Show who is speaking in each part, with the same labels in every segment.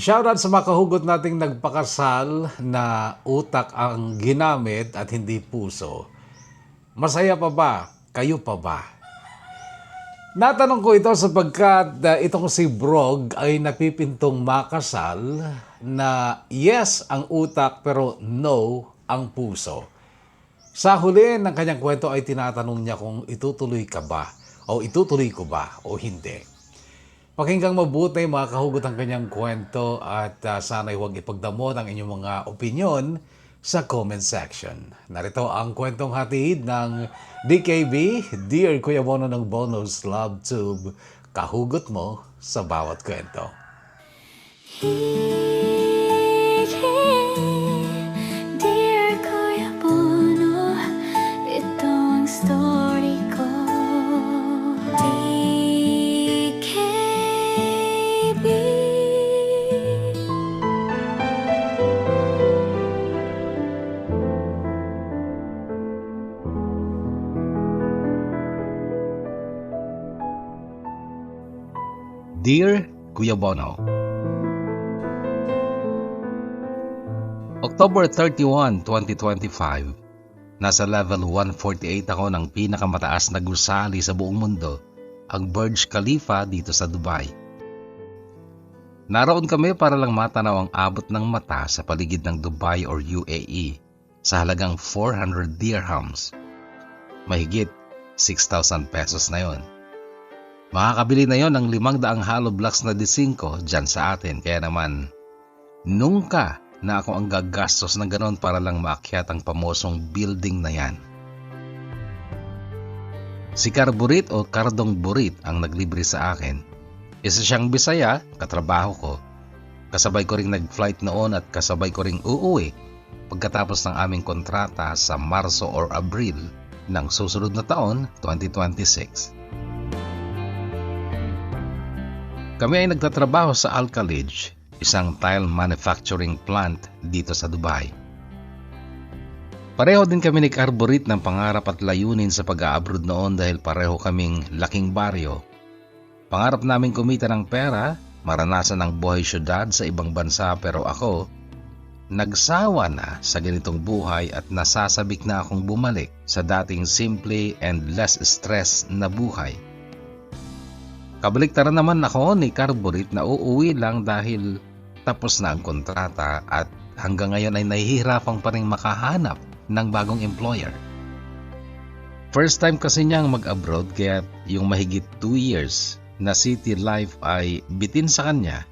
Speaker 1: Shoutout sa mga kahugot nating nagpakasal na utak ang ginamit at hindi puso. Masaya pa ba? Kayo pa ba? Natanong ko ito sapagkat itong si Brog ay napipintong makasal na yes ang utak pero no ang puso. Sa huli ng kanyang kwento ay tinatanong niya kung itutuloy ka ba o itutuloy ko ba o hindi. Pakinggang mabuti mga kahugot ang kanyang kwento at sana'y huwag ipagdamot ang inyong mga opinyon sa comment section. Narito ang kwentong hatid ng DKB, Dear Kuya Bono ng Bono's Love Tube. Kahugot mo sa bawat kwento.
Speaker 2: Dear Kuya Bono, ito ang story ko. DKB.
Speaker 3: Dear Kuya Bono, October 31, 2025, nasa level 148 ako ng pinakamataas na gusali sa buong mundo, ang Burj Khalifa dito sa Dubai. Naroon kami para lang matanaw ang abot ng mata sa paligid ng Dubai or UAE sa halagang 400 dirhams. Mahigit 6,000 pesos na yon. Makakabili na yon ng 500 hollow blocks na D5 dyan sa atin. Kaya naman, nungka na ako ang gagastos ng ganon para lang maakyat ang pamosong building na yan. Si Carburit o Cardong Burit ang naglibre sa akin. Isa siyang Bisaya, katrabaho ko. Kasabay ko ring nag-flight noon at kasabay ko ring uuwi pagkatapos ng aming kontrata sa Marso or Abril ng susunod na taon, 2026. Kami ay nagtatrabaho sa Alcalij, isang tile manufacturing plant dito sa Dubai. Pareho din kami ni Carburit ng pangarap at layunin sa pag-a-abroad noon dahil pareho kaming laking baryo. Pangarap namin kumita ng pera, maranasan ang buhay syudad sa ibang bansa, pero ako, nagsawa na sa ganitong buhay at nasasabik na akong bumalik sa dating simple and less stress na buhay. Kabaliktaran naman ako ni Carburit na uuwi lang dahil tapos na ang kontrata at hanggang ngayon ay nahihirapang pa rin makahanap ng bagong employer. First time kasi niyang mag-abroad kaya yung mahigit 2 years na city life ay bitin sa kanya.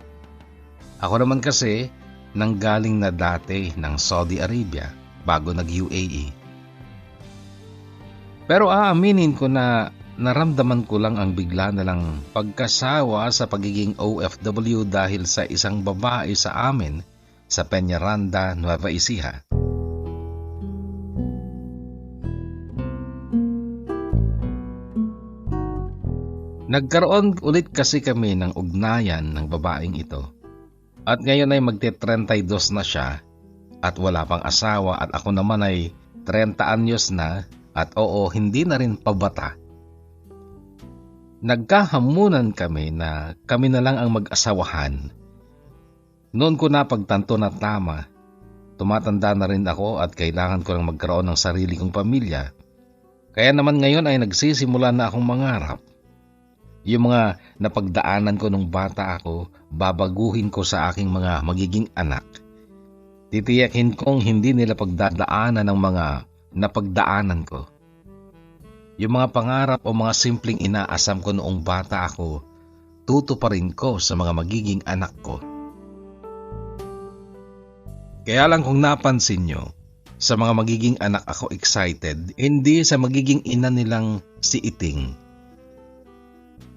Speaker 3: Ako naman kasi nanggaling na dati ng Saudi Arabia bago nag-UAE. Pero aaminin ko na naramdaman ko lang ang bigla na lang pagkasawa sa pagiging OFW dahil sa isang babae sa amin sa Peñaranda, Nueva Ecija. Nagkaroon ulit kasi kami ng ugnayan ng babaeng ito. At ngayon ay magte-32 na siya at wala pang asawa at ako naman ay 30 anyos na at oo, hindi na rin pabata. Nagkahamunan kami na kami na lang ang mag-asawahan. Noon ko napagtanto na tama. Tumatanda na rin ako at kailangan ko lang magkaroon ng sarili kong pamilya. Kaya naman ngayon ay nagsisimula na akong mangarap. Yung mga napagdaanan ko nung bata ako, babaguhin ko sa aking mga magiging anak. Titiyakin kong hindi nila pagdadaanan ng mga napagdaanan ko. Yung mga pangarap o mga simpleng inaasam ko noong bata ako, tutuparin ko sa mga magiging anak ko. Kaya lang kung napansin nyo, sa mga magiging anak ako excited, hindi sa magiging ina nilang si Iting.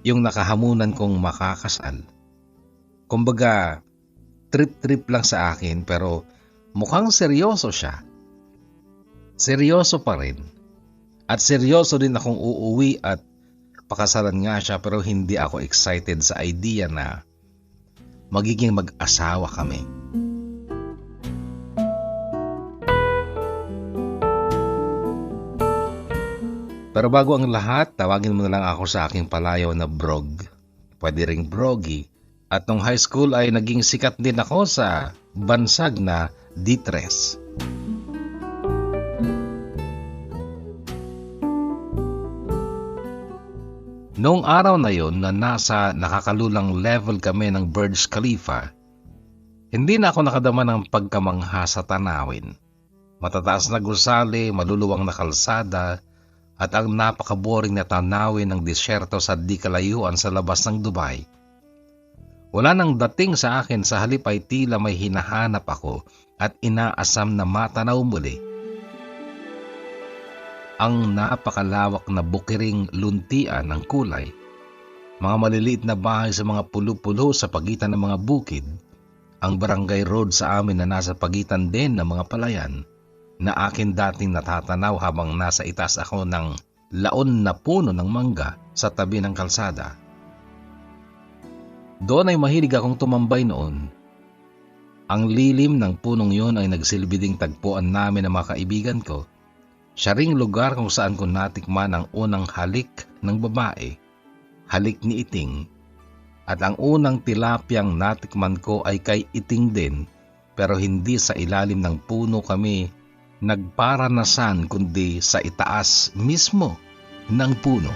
Speaker 3: Yung nakahamunan kong makakasal. Kumbaga, trip-trip lang sa akin pero mukhang seryoso siya. Seryoso pa rin. At seryoso din akong uuwi at pakasalan nga siya pero hindi ako excited sa idea na magiging mag-asawa kami. Pero bago ang lahat, tawagin mo na lang ako sa aking palayaw na Brog. Pwede ring Brogy At nung high school ay naging sikat din ako sa bansag na D3. Noong araw na yon na nasa nakakalulang level kami ng Burj Khalifa, hindi na ako nakadama ng pagkamangha sa tanawin. Matataas na gusali, maluluwang na kalsada, at ang napakaboring na tanawin ng disyerto sa di kalayuan sa labas ng Dubai. Wala nang dating sa akin, sa halip ay tila may hinahanap ako at inaasam na matanaw muli. Ang napakalawak na bukiring luntian ng kulay, mga maliliit na bahay sa mga pulo-pulo sa pagitan ng mga bukid, ang barangay road sa amin na nasa pagitan din ng mga palayan na akin dating natatanaw habang nasa itaas ako ng laon na puno ng mangga sa tabi ng kalsada. Doon ay mahilig akong tumambay noon. Ang lilim ng punong yon ay nagsilbi ding tagpuan namin ng mga kaibigan ko. Siya ring lugar kung saan ko natikman ang unang halik ng babae, halik ni Iting. At ang unang tilapyang natikman ko ay kay Iting din, pero hindi sa ilalim ng puno kami nagparanasan kundi sa itaas mismo ng puno.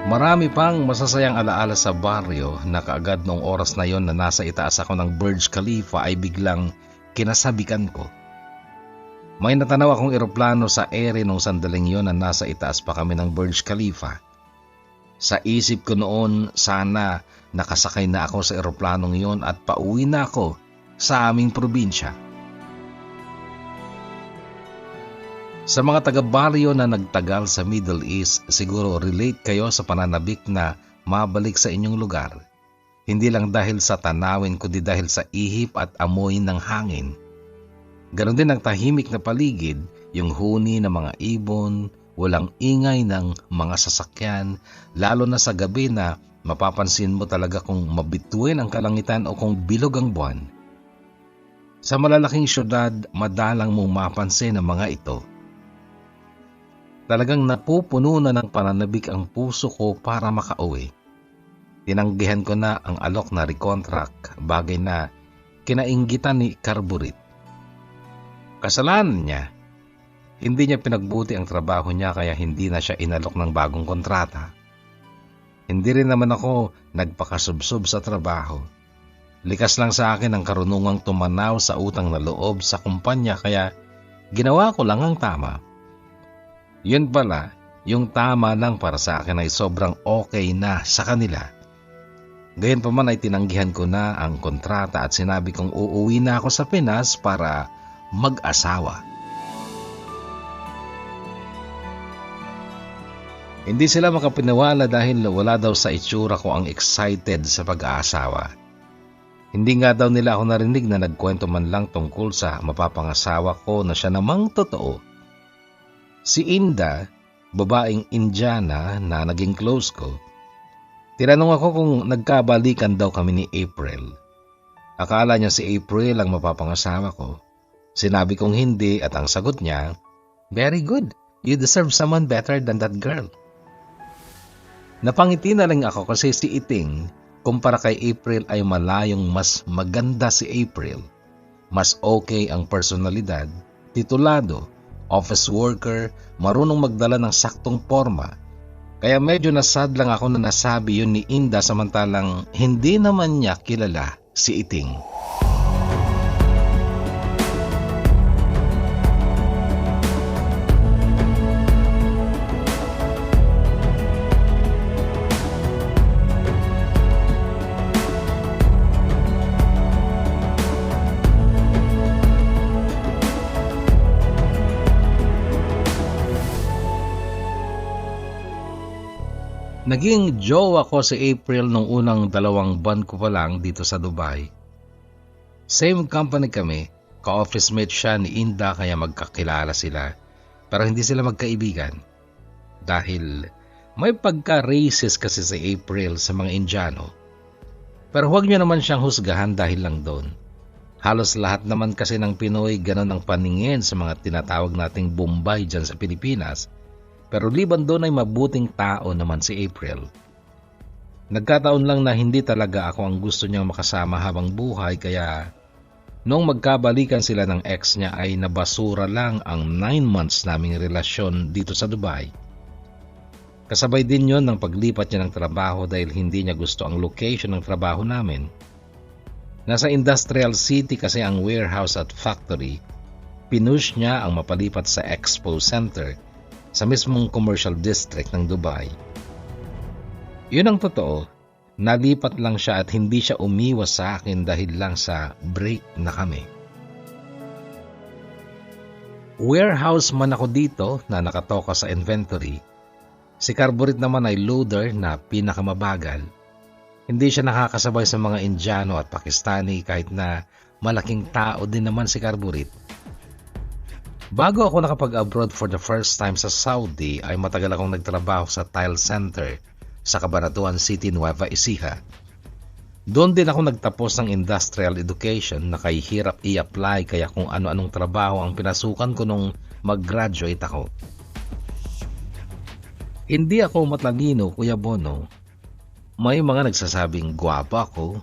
Speaker 3: Marami pang masasayang alaala sa baryo na kaagad noong oras na yon na nasa itaas ako ng Burj Khalifa ay biglang kinasabikan ko. May natanaw akong eroplano sa ere nung sandaling yon na nasa itaas pa kami ng Burj Khalifa. Sa isip ko noon, sana nakasakay na ako sa eroplanong yon at pauwi na ako sa aming probinsya. Sa mga taga-baryo na nagtagal sa Middle East, siguro relate kayo sa pananabik na mabalik sa inyong lugar. Hindi lang dahil sa tanawin kundi dahil sa ihip at amoy ng hangin. Ganon din ang tahimik na paligid, yung huni ng mga ibon, walang ingay ng mga sasakyan, lalo na sa gabi na mapapansin mo talaga kung mabituin ang kalangitan o kung bilog ang buwan. Sa malalaking syudad, madalang mong mapansin ang mga ito. Talagang napupuno na ng pananabik ang puso ko para makauwi. Tinanggihan ko na ang alok na recontract, bagay na kinainggitan ni Carburit. Kasalanan niya, hindi niya pinagbuti ang trabaho niya kaya hindi na siya inalok ng bagong kontrata. Hindi rin naman ako nagpakasubsob sa trabaho. Likas lang sa akin ang karunungang tumanaw sa utang na loob sa kumpanya kaya ginawa ko lang ang tama. Yun pala, yung tama lang para sa akin ay sobrang okay na sa kanila. Gayon pa man ay tinanggihan ko na ang kontrata at sinabi kong uuwi na ako sa Pinas para mag-asawa. Hindi sila makapaniwala dahil wala daw sa itsura ko ang excited sa pag-aasawa. Hindi nga daw nila ako narinig na nagkwento man lang tungkol sa mapapangasawa ko na siya namang totoo. Si Inda, babaeng Indiana na naging close ko, tinanong ako kung nagkabalikan daw kami ni April. Akala niya si April ang mapapangasawa ko. Sinabi kong hindi at ang sagot niya, "Very good, you deserve someone better than that girl." Napangiti na lang ako kasi si Iting, kumpara kay April ay malayong mas maganda si April. Mas okay ang personalidad, titulado, office worker, marunong magdala ng saktong forma. Kaya medyo nasad lang ako na nasabi yun ni Inda samantalang hindi naman niya kilala si Iting. Naging jowa ko si April nung unang 2 buwan ko pa lang dito sa Dubai. Same company kami, ka-office mate siya ni Inda kaya magkakilala sila. Pero hindi sila magkaibigan. Dahil may pagka-racist kasi si April sa mga Indiano. Pero huwag niyo naman siyang husgahan dahil lang doon. Halos lahat naman kasi ng Pinoy ganon ang paningin sa mga tinatawag nating Bombay dyan sa Pilipinas. Pero liban doon ay mabuting tao naman si April. Nagkataon lang na hindi talaga ako ang gusto niyang makasama habang buhay kaya noong magkabalikan sila ng ex niya ay nabasura lang ang 9 months naming relasyon dito sa Dubai. Kasabay din yon ng paglipat niya ng trabaho dahil hindi niya gusto ang location ng trabaho namin. Nasa industrial city kasi ang warehouse at factory, pinush niya ang mapalipat sa Expo Center sa mismong commercial district ng Dubai. Yun ang totoo, nalipat lang siya at hindi siya umiwas sa akin dahil lang sa break na kami. Warehouse man ako dito na nakatoka sa inventory. Si Carburet naman ay loader na pinakamabagal. Hindi siya nakakasabay sa mga Indiano at Pakistani kahit na malaking tao din naman si Carburet. Bago ako nakapag-abroad for the first time sa Saudi ay matagal akong nagtrabaho sa Tile Center sa Cabanatuan City, Nueva Ecija. Doon din ako nagtapos ng industrial education na kahihirap i-apply kaya kung ano-anong trabaho ang pinasukan ko nung mag-graduate ako. Hindi ako matalino, Kuya Bono. May mga nagsasabing gwapa ako,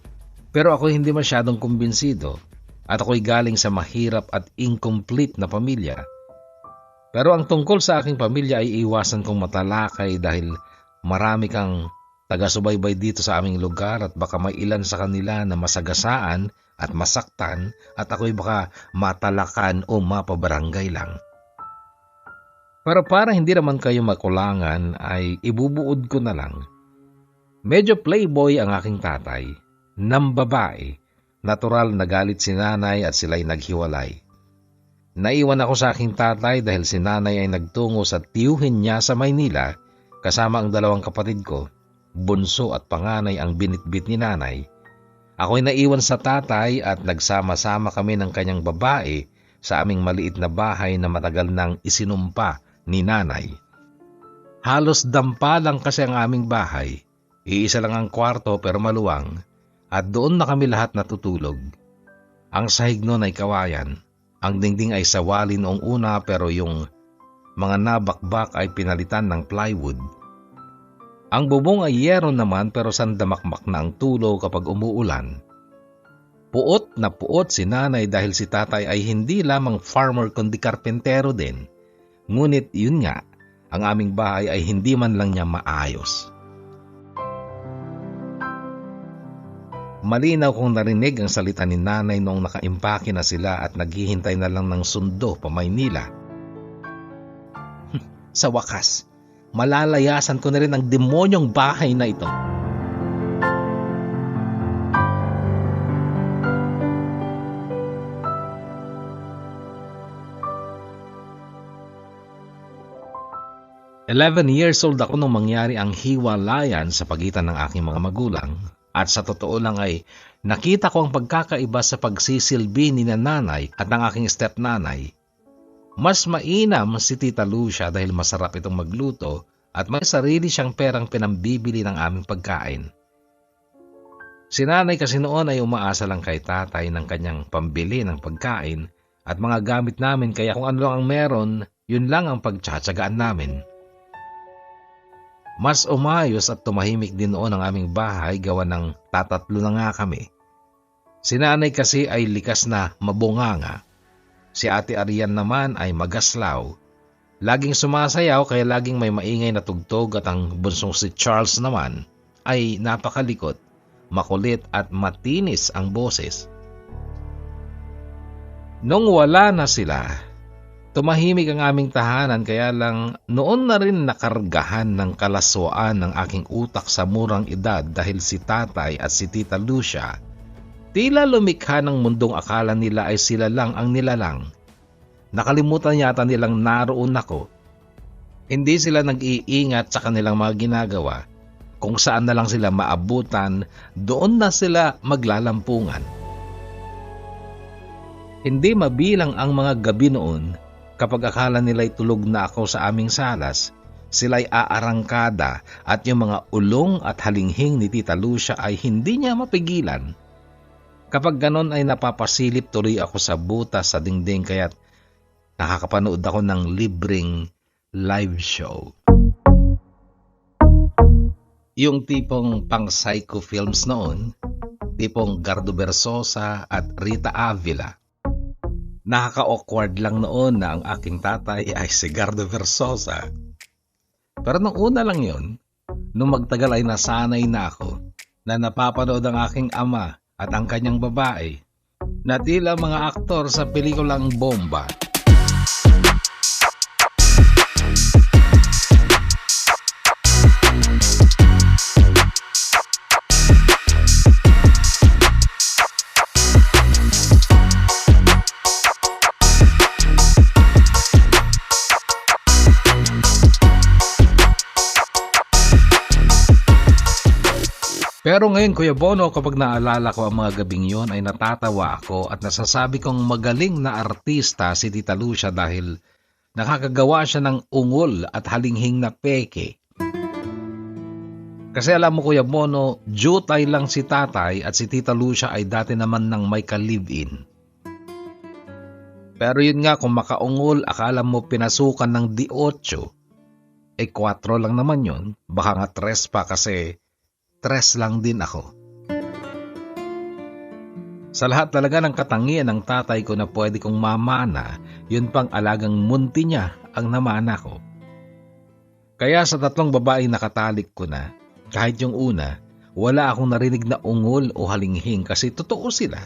Speaker 3: pero ako hindi masyadong kumbinsido at ako'y galing sa mahirap at incomplete na pamilya. Pero ang tungkol sa aking pamilya ay iwasan kong matalakay dahil marami kang taga-subaybay dito sa aming lugar at baka may ilan sa kanila na masagasaan at masaktan at ako'y baka matalakan o mapabarangay lang. Pero para hindi naman kayo makulangan ay ibubuod ko na lang. Medyo playboy ang aking tatay, nambabae. Natural na galit si nanay at sila'y naghiwalay. Naiwan ako sa aking tatay dahil si nanay ay nagtungo sa tiyuhin niya sa Maynila kasama ang 2 kapatid ko, bunso at panganay ang binitbit ni nanay. Ako'y naiwan sa tatay at nagsama-sama kami ng kanyang babae sa aming maliit na bahay na matagal nang isinumpa ni nanay. Halos dampa lang kasi ang aming bahay. Iisa lang ang kwarto pero maluwang. At doon na kami lahat natutulog. Ang sahig noon ay kawayan. Ang dingding ay sawali noong una pero yung mga nabakbak ay pinalitan ng plywood. Ang bubong ay yero naman pero sandamakmak na ang tulo kapag umuulan. Puot na puot si nanay dahil si tatay ay hindi lamang farmer kundi karpentero din. Ngunit yun nga, ang aming bahay ay hindi man lang niya maayos. Malinaw kong narinig ang salita ni nanay noong nakaimpake na sila at naghihintay na lang ng sundo pa Maynila. Sa wakas, malalayasan ko na rin ang demonyong bahay na ito. "11 years old ako nung mangyari ang hiwalayan sa pagitan ng aking mga magulang. At sa totoo lang ay nakita ko ang pagkakaiba sa pagsisilbi ni nanay at ng aking stepnanay. Mas mainam si Tita Lucia dahil masarap itong magluto at may sarili siyang perang pinambibili ng aming pagkain. Si nanay kasi noon ay umaasa lang kay tatay ng kanyang pambili ng pagkain at mga gamit namin kaya kung ano lang ang meron, yun lang ang pagtsatsagaan namin. Mas umayos at tumahimik din noon ang aming bahay gawa ng tatatlo na nga kami. Si nanay kasi ay likas na mabunganga. Si ate Arian naman ay magaslaw. Laging sumasayaw kaya laging may maingay na tugtog at ang bunsong si Charles naman ay napakalikot, makulit at matinis ang boses. Nung wala na sila, tumahimik ang aming tahanan kaya lang noon na rin nakargahan ng kalaswaan ng aking utak sa murang edad dahil si tatay at si Tita Lucia tila lumikha ng mundong akala nila ay sila lang ang nilalang. Nakalimutan yata nilang naroon ako. Hindi sila nag-iingat sa kanilang mga ginagawa. Kung saan na lang sila maabutan, doon na sila maglalampungan. Hindi mabilang ang mga gabi noon. Kapag akala nila'y tulog na ako sa aming salas, sila'y aarangkada at yung mga ulong at halinghing ni Tita Lucia ay hindi niya mapigilan. Kapag ganon ay napapasilip tuloy ako sa butas sa dingding kaya't nakakapanood ako ng libreng live show. Yung tipong pang-psycho films noon, tipong Gardo Versosa at Rita Avila. Nakaka-awkward lang noon na ang aking tatay ay si Gardo Versosa. Pero nung una lang yon, nung magtagal ay nasanay na ako na napapanood ang aking ama at ang kanyang babae na tila mga aktor sa pelikulang bomba. Pero ngayon, Kuya Bono, kapag naalala ko ang mga gabing yon ay natatawa ako at nasasabi kong magaling na artista si Tita Lucia dahil nakakagawa siya ng ungol at halinghing na peke. Kasi alam mo, Kuya Bono, jutay lang si tatay at si Tita Lucia ay dati naman ng may ka-live-in. Pero yun nga, kung makaungol, akala mo pinasukan ng 18, 4 lang naman yun, baka nga 3 pa kasi 3 lang din ako. Sa lahat talaga ng katangian ng tatay ko na pwede kong mamana, yun pang alagang munti niya ang namana ko. Kaya sa 3 babaeng nakatalik ko na, kahit yung una, wala akong narinig na ungol o halinghing kasi totoo sila.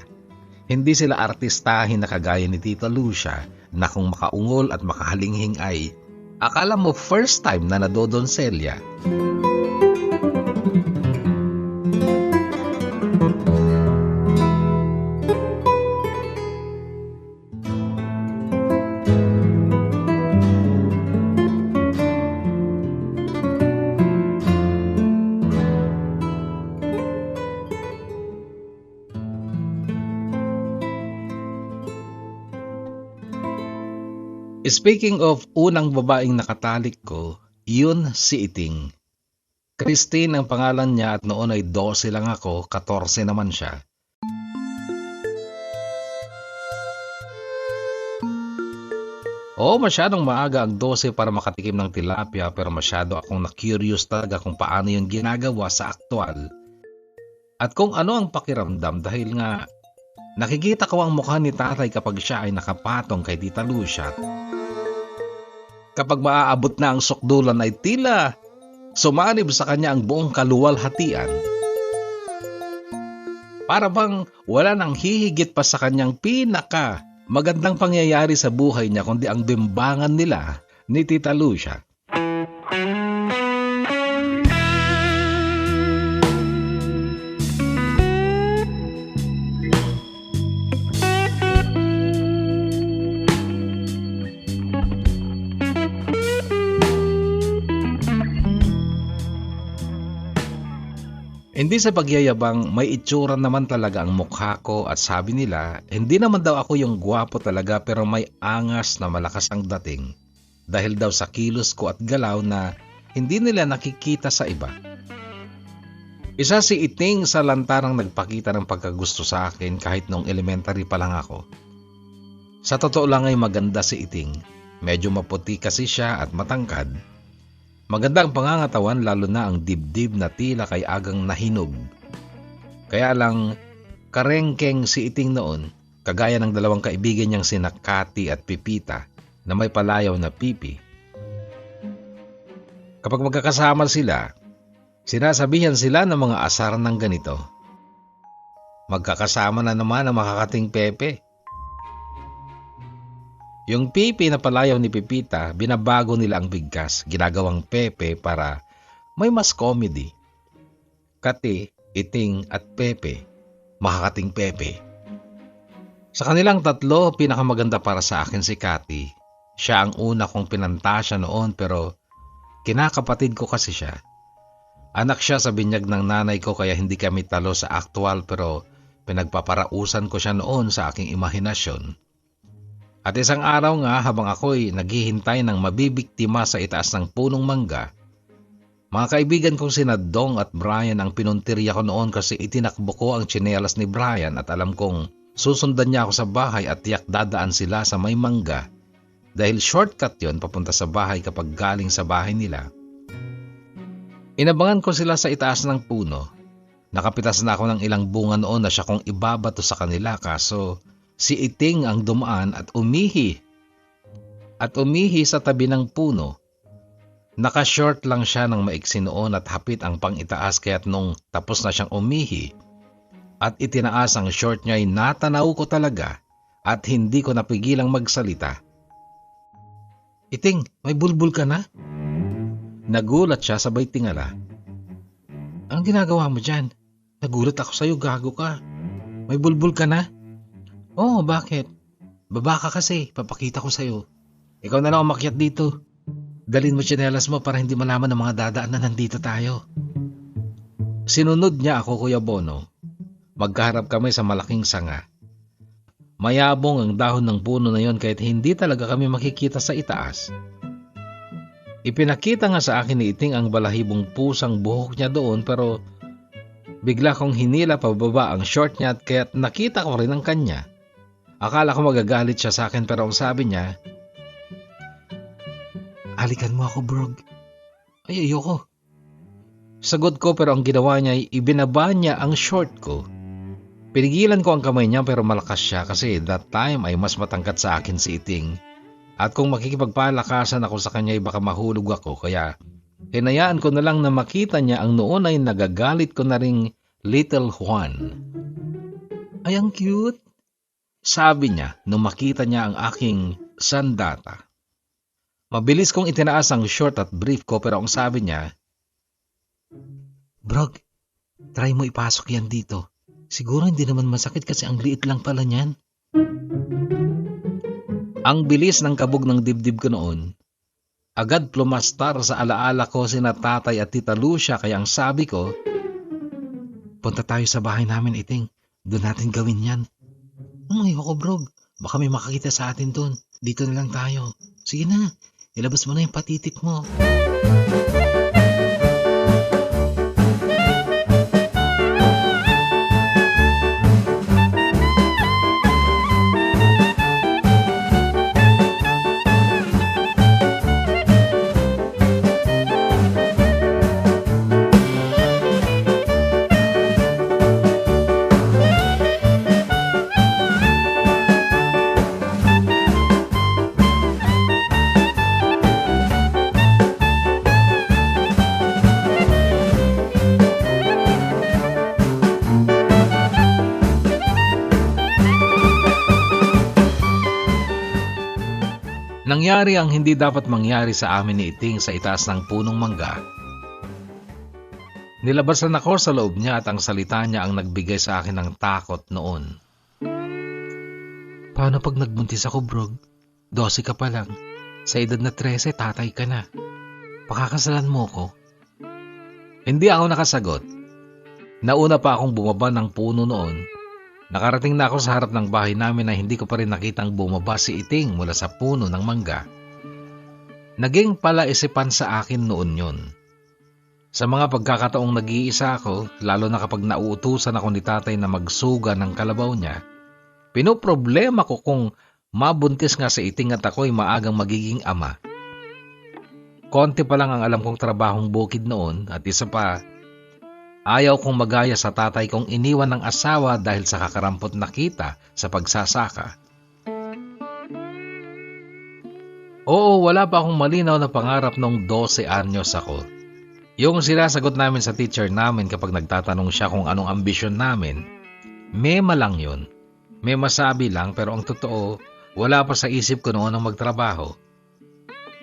Speaker 3: Hindi sila artistahin na kagaya ni Tita Lucia na kung makaungol at makahalinghing ay akala mo first time na nadodonselya. Speaking of unang babaeng nakatalik ko, yun si Iting. Christine ang pangalan niya at noon ay 12 lang ako, 14 naman siya. Oo, masyadong maaga ang 12 para makatikim ng tilapia pero masyado akong na-curious talaga kung paano yun ginagawa sa aktwal. At kung ano ang pakiramdam dahil nga nakikita ko ang mukha ni tatay kapag siya ay nakapatong kay Tita Lucia. Kapag maaabot na ang sukdulan ay tila sumanib sa kanya ang buong kaluwalhatian. Para bang wala nang hihigit pa sa kanyang pinaka magandang pangyayari sa buhay niya kundi ang bimbangan nila ni Tita Lucia. Hindi sa pagyayabang, may itsura naman talaga ang mukha ko at sabi nila, hindi naman daw ako yung gwapo talaga pero may angas na malakas ang dating. Dahil daw sa kilos ko at galaw na hindi nila nakikita sa iba. Isa si Iting sa lantarang nagpakita ng pagkagusto sa akin kahit nung elementary pa lang ako. Sa totoo lang ay maganda si Iting. Medyo maputi kasi siya at matangkad. Maganda ang pangangatawan lalo na ang dibdib na tila kay agang nahinog. Kaya lang karengkeng si Iting noon, kagaya ng 2 kaibigan niyang sina Cathy at Pipita na may palayaw na pipi. Kapag magkakasama sila, sinasabihan sila ng mga asar ng ganito. Magkakasama na naman ang makakating Pepe. Yung pipi na palayaw ni Pipita, binabago nila ang bigkas, ginagawang Pepe para may mas comedy. Kati, Iting at Pepe, makakating Pepe. Sa kanilang 3, pinakamaganda para sa akin si Cathy. Siya ang una kong pinantasya noon pero kinakapatid ko kasi siya. Anak siya sa binyag ng nanay ko kaya hindi kami talo sa aktwal pero pinagpaparausan ko siya noon sa aking imahinasyon. At isang araw nga habang ako'y naghihintay ng mabibiktima sa itaas ng punong mangga, Mga kaibigan kong sina Dong at Brian ang pinuntirya ko noon kasi itinakbo ko ang tsinelas ni Brian at alam kong susundan niya ako sa bahay at tiyak dadaan sila sa may mangga dahil shortcut yon papunta sa bahay kapag galing sa bahay nila. Inabangan ko sila sa itaas ng puno. Nakapitas na ako ng ilang bunga noon na siya kong ibabato sa kanila kaso si Iting ang dumaan at umihi. At umihi sa tabi ng puno. Naka-short lang siya ng maiksi noon at hapit ang pang-itaas kaya't nung tapos na siyang umihi at itinaas ang short niya ay natanaw ko talaga at hindi ko napigilang magsalita. Iting, may bulbul ka na? Nagulat siya sabay tingala. Anong ginagawa mo dyan? Nagulat ako sa'yo, gago ka. May bulbul ka na? Oo, bakit? Baba ka kasi, papakita ko sa'yo. Ikaw na lang umakyat dito. Dalhin mo tsinelas mo para hindi malaman ng mga dadaan na nandito tayo. Sinunod niya ako, Kuya Bono. Magkaharap kami sa malaking sanga. Mayabong ang dahon ng puno na yon kahit hindi talaga kami makikita sa itaas. Ipinakita nga sa akin ni Iting ang balahibong pusang buhok niya doon pero bigla kong hinila pababa ang short niya at kaya't nakita ko rin ang kanya. Akala ko magagalit siya sa akin pero ang sabi niya, "Halikan mo ako, Brog." Ay, ayoko. Sagot ko pero ang ginawa niya ay ibinaba niya ang short ko. Pinigilan ko ang kamay niya pero malakas siya kasi that time ay mas matangkat sa akin si Iting. At kung makikipagpalakasan ako sa kanya ay baka mahulog ako kaya hinayaan ko na lang na makita niya ang noon ay nagagalit ko na ring Little Juan. Ay, ang cute. Sabi niya nung makita niya ang aking sandata. Mabilis kong itinaas ang short at brief ko pero ang sabi niya, "Brog, try mo ipasok yan dito. Siguro hindi naman masakit kasi ang liit lang pala niyan." Ang bilis ng kabog ng dibdib ko noon. Agad plumastar sa alaala ko sina tatay at tita Lucia kaya ang sabi ko, "Punta tayo sa bahay namin, Iting. Doon natin gawin yan." Ayoko, Brog. Baka may makakita sa atin doon. Dito na lang tayo. Sige na. Ilabas mo na yung patitik mo. Nangyari ang hindi dapat mangyari sa amin ni Iting sa itaas ng punong mangga. Nilabasan ako sa loob niya at ang salita niya ang nagbigay sa akin ng takot noon. Paano pag nagbuntis ako, Brog? 12 ka pa lang. Sa edad na 13, tatay ka na. Pakakasalan mo ko. Hindi ako nakasagot. Nauna pa akong bumaba ng puno noon. Nakarating na ako sa harap ng bahay namin na hindi ko pa rin nakitang bumaba si Iting mula sa puno ng mangga. Naging palaisipan sa akin noon yun. Sa mga pagkakataong nag-iisa ako, lalo na kapag nauutusan ako ni tatay na magsuga ng kalabaw niya, pinoproblema ko kung mabuntis nga si Iting at ako'y maagang magiging ama. Konti pa lang ang alam kong trabahong bukid noon at isa pa, ayaw kong magaya sa tatay kong iniwan ng asawa dahil sa kakarampot na kita sa pagsasaka. Oo, wala pa akong malinaw na pangarap nung 12 anyos ako. Yung sinasagot namin sa teacher namin kapag nagtatanong siya kung anong ambisyon namin, mema lang yun. May masabi lang pero ang totoo, wala pa sa isip ko noon ang magtrabaho.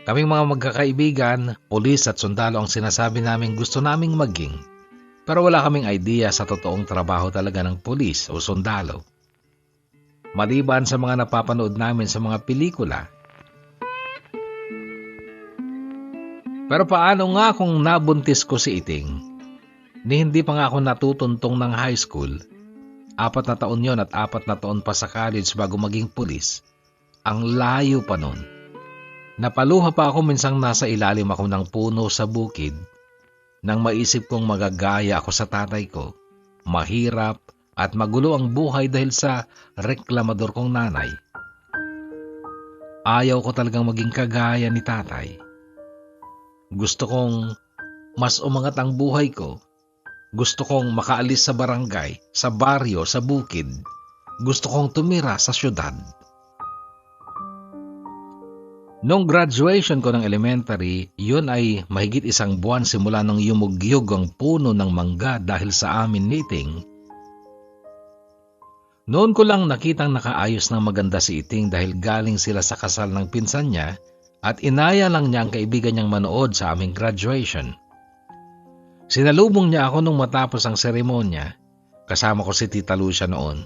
Speaker 3: Kaming mga magkakaibigan, pulis at sundalo ang sinasabi namin gusto naming maging. Pero wala kaming idea sa totoong trabaho talaga ng pulis o sundalo. Maliban sa mga napapanood namin sa mga pelikula. Pero paano nga kung nabuntis ko si Iting? Ni hindi pa nga ako natutuntong ng high school. 4 na taon yon at 4 na taon pa sa college bago maging pulis. Ang layo pa nun. Napaluha pa ako minsang nasa ilalim ako ng puno sa bukid. nang maisip kong magagaya ako sa tatay ko, mahirap at magulo ang buhay dahil sa reklamador kong nanay. Ayaw ko talagang maging kagaya ni tatay. Gusto kong mas umangat ang buhay ko. Gusto kong makaalis sa barangay, sa baryo, sa bukid. Gusto kong tumira sa syudad. Nung graduation ko ng elementary, yun ay mahigit 1 buwan simula nung yumugyog ang puno ng mangga dahil sa amin meeting. Noon ko lang nakitang nakaayos ng maganda si Iting dahil galing sila sa kasal ng pinsan niya at inaya lang niya ang kaibigan niyang manood sa aming graduation. Sinalubong niya ako nung matapos ang seremonya. Kasama ko si Tita Lucia noon.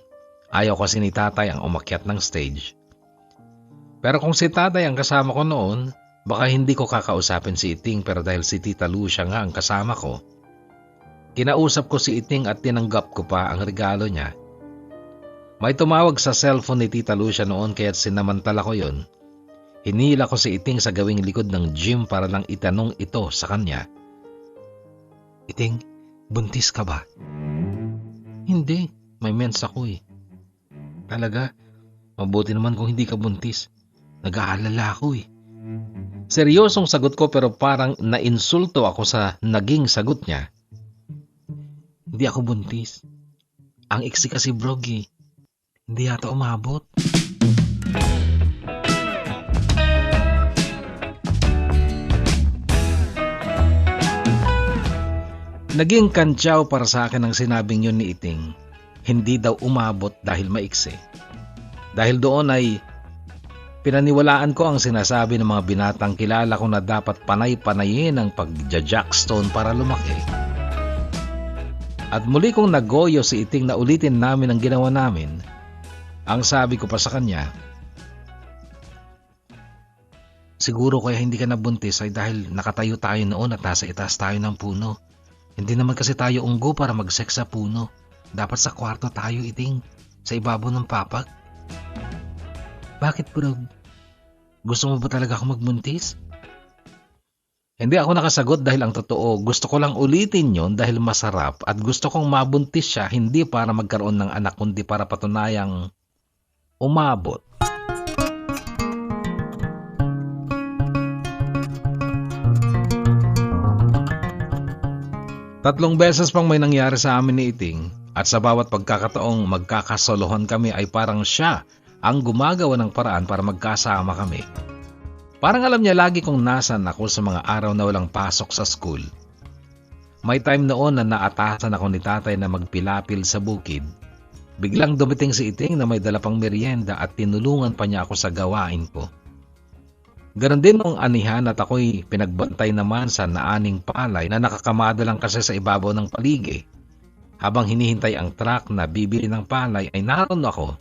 Speaker 3: Ayaw kasi ni tatay ang umakyat ng stage. Pero kung si tatay ang kasama ko noon, baka hindi ko kakausapin si Iting pero dahil si Tita Lucia nga ang kasama ko, kinausap ko si Iting at tinanggap ko pa ang regalo niya. May tumawag sa cellphone ni Tita Lucia noon kaya't sinamantala ko yon. Hinila ko si Iting sa gawing likod ng gym para lang itanong ito sa kanya. Iting, buntis ka ba? Hindi, may mens ako eh. Talaga? Mabuti naman kung hindi ka buntis. Nag-aalala ako eh. Seryosong sagot ko pero parang nainsulto ako sa naging sagot niya. Hindi ako buntis. Ang iksi kasi Broggy. Hindi yata umabot. Naging kantyaw para sa akin ang sinabing yun ni Iting. Hindi daw umabot dahil maiksi. Dahil doon ay pinaniwalaan ko ang sinasabi ng mga binatang kilala ko na dapat panay-panayin ang pagja-jackstone para lumaki. At muli kong nagoyo si Iting na ulitin namin ang ginawa namin. Ang sabi ko pa sa kanya, siguro kaya hindi ka nabuntis ay dahil nakatayo tayo noon at nasa itaas tayo ng puno. Hindi naman kasi tayo unggo para mag-sex sa puno. Dapat sa kwarto tayo, Iting, sa ibabaw ng papag. Bakit bro? Gusto mo ba talaga ako magbuntis? Hindi ako nakasagot dahil ang totoo, gusto ko lang ulitin yon dahil masarap at gusto kong mabuntis siya hindi para magkaroon ng anak kundi para patunayang umabot. Tatlong beses pang may nangyari sa amin ni Iting at sa bawat pagkakataong magkakasolohan kami ay parang siya ang gumagawa ng paraan para magkasama kami. Parang alam niya lagi kong nasan ako sa mga araw na walang pasok sa school. May time noon na naatasan ako ni tatay na magpilapil sa bukid. Biglang dumating si Iting na may dala pang merienda at tinulungan pa niya ako sa gawain ko. Ganon din nung anihan at ako'y pinagbantay naman sa naaning palay na nakakamada lang kasi sa ibabaw ng paligid. Habang hinihintay ang truck na bibili ng palay ay naroon ako.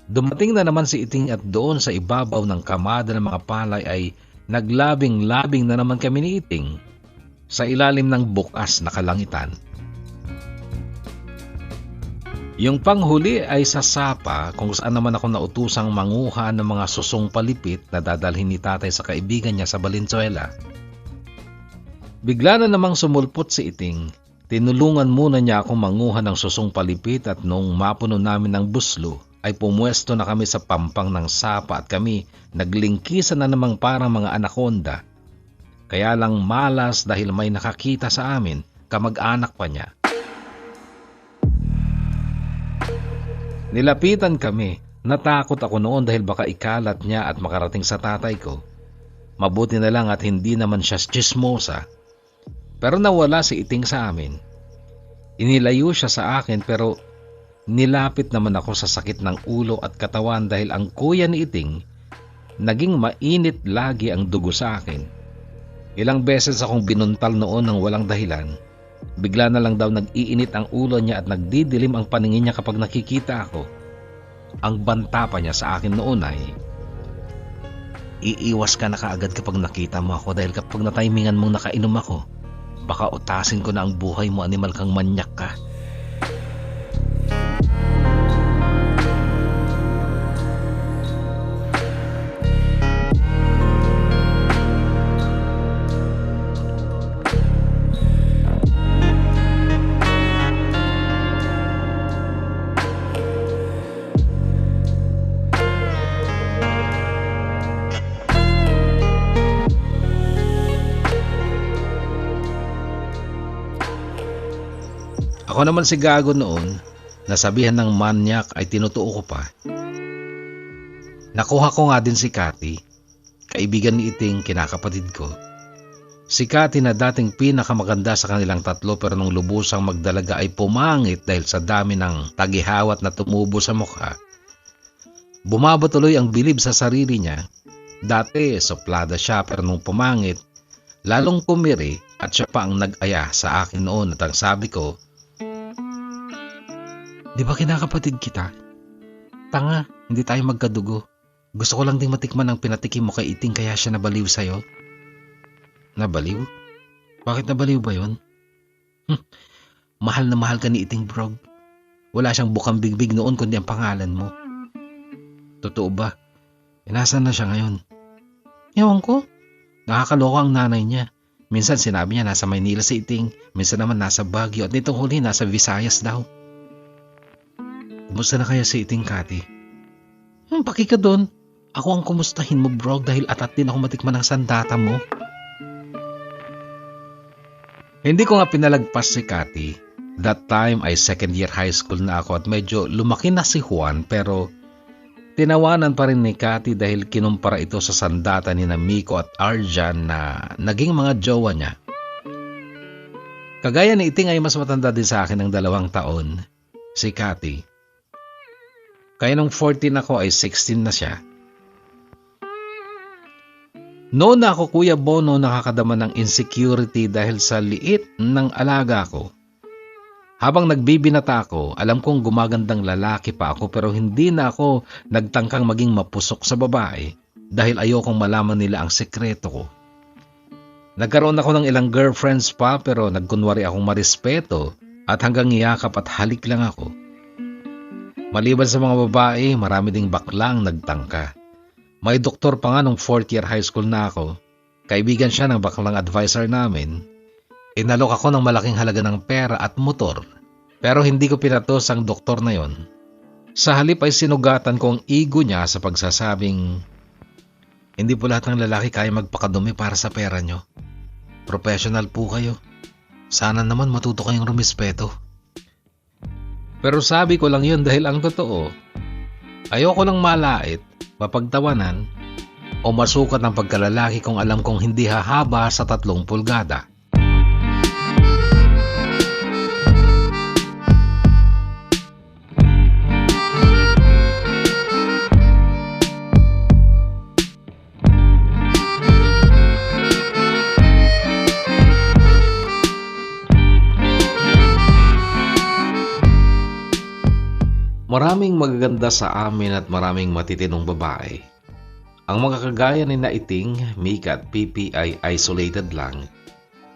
Speaker 3: Dumating na naman si Iting at doon sa ibabaw ng kamada ng mga palay ay naglabing-labing na naman kami ni Iting sa ilalim ng bukas na kalangitan. Yung panghuli ay sa sapa kung saan naman ako nautusang manguha ng mga susong palipit na dadalhin ni tatay sa kaibigan niya sa Valenzuela. Bigla na namang sumulpot si Iting. Tinulungan muna niya akong manguha ng susong palipit at nung mapuno namin ng buslo ay pumwesto na kami sa pampang ng sapa at kami naglingkisan na namang parang mga anaconda. Kaya lang malas dahil may nakakita sa amin, kamag-anak pa niya. Nilapitan kami. Natakot ako noon dahil baka ikalat niya at makarating sa tatay ko. Mabuti na lang at hindi naman siya chismosa. Pero nawala si Iting sa amin. Inilayo siya sa akin pero nilapit naman ako sa sakit ng ulo at katawan dahil ang kuya ni Iting naging mainit lagi ang dugo sa akin. Ilang beses akong binuntal noon ng walang dahilan. Bigla na lang daw nag-iinit ang ulo niya at nagdidilim ang paningin niya kapag nakikita ako. Ang banta pa niya sa akin noon ay, iiwas ka na kaagad kapag nakita mo ako dahil kapag natimingan mong nakainom ako, baka utasin ko na ang buhay mo, animal kang manyak ka. Ako naman si gago noon, nasabihan ng manyak ay tinutuo ko pa. Nakuha ko nga din si Cathy, kaibigan ni Iting, kinakapatid ko. Si Cathy na dating pinakamaganda sa kanilang tatlo pero nung lubusang magdalaga ay pumangit dahil sa dami ng tagihawat na tumubo sa mukha. Bumaba tuloy ang bilib sa sarili niya. Dati soplada siya pero nung pumangit, lalong pumiri at siya pa ang nag-aya sa akin noon at ang sabi ko, "Di ba kinakapatid kita? Tanga, hindi tayo magkadugo. Gusto ko lang ding matikman ang pinatikim mo kay Iting kaya siya nabaliw sa'yo." Nabaliw? Bakit nabaliw ba yun? Mahal na mahal ka ni Iting, Brog. Wala siyang bukang bigbig noon kundi ang pangalan mo. Totoo ba? Nasaan na siya ngayon? Ewan ko. Nakakaloka ang nanay niya. Minsan sinabi niya nasa Maynila si Iting, minsan naman nasa Baguio at nitong huli nasa Visayas daw. Kumusta na kaya si Iting, Cathy? Paki ka doon. Ako ang kumustahin mo, Brog, dahil atat din ako matikman ng sandata mo. Hindi ko nga pinalagpas si Cathy. That time ay second year high school na ako at medyo lumaki na si Juan pero tinawanan pa rin ni Cathy dahil kinumpara ito sa sandata ni Miko at Arjan na naging mga jowa niya. Kagaya ni Iting ay mas matanda din sa akin ng 2 taon, si Cathy. Kaya nung 14 ako ay 16 na siya. Noon na ako, Kuya Bono, nakakadama ng insecurity dahil sa liit ng alaga ko. Habang nagbibinata ako, alam kong gumagandang lalaki pa ako pero hindi na ako nagtangkang maging mapusok sa babae dahil ayokong malaman nila ang sekreto ko. Nagkaroon ako ng ilang girlfriends pa pero nagkunwari akong marespeto at hanggang iyakap at halik lang ako. Maliban sa mga babae, marami ding baklang nagtangka. May doktor pa nga nung 4th year high school na ako. Kaibigan siya ng baklang advisor namin. Inalok ako ng malaking halaga ng pera at motor. Pero hindi ko pinatos ang doktor na yon. Sa halip ay sinugatan ko ang ego niya sa pagsasabing, "Hindi po lahat ng lalaki kaya magpakadumi para sa pera nyo. Professional po kayo. Sana naman matuto kayong rumispeto." Pero sabi ko lang yun dahil ang totoo, ayoko lang malait, mapagtawanan, o masukat ng pagkalalaki kung alam kong hindi hahaba sa 3 pulgada. Maraming magaganda sa amin at maraming matitinong babae. Ang mga kagaya ni Iting, Mika at Pipi ay isolated lang.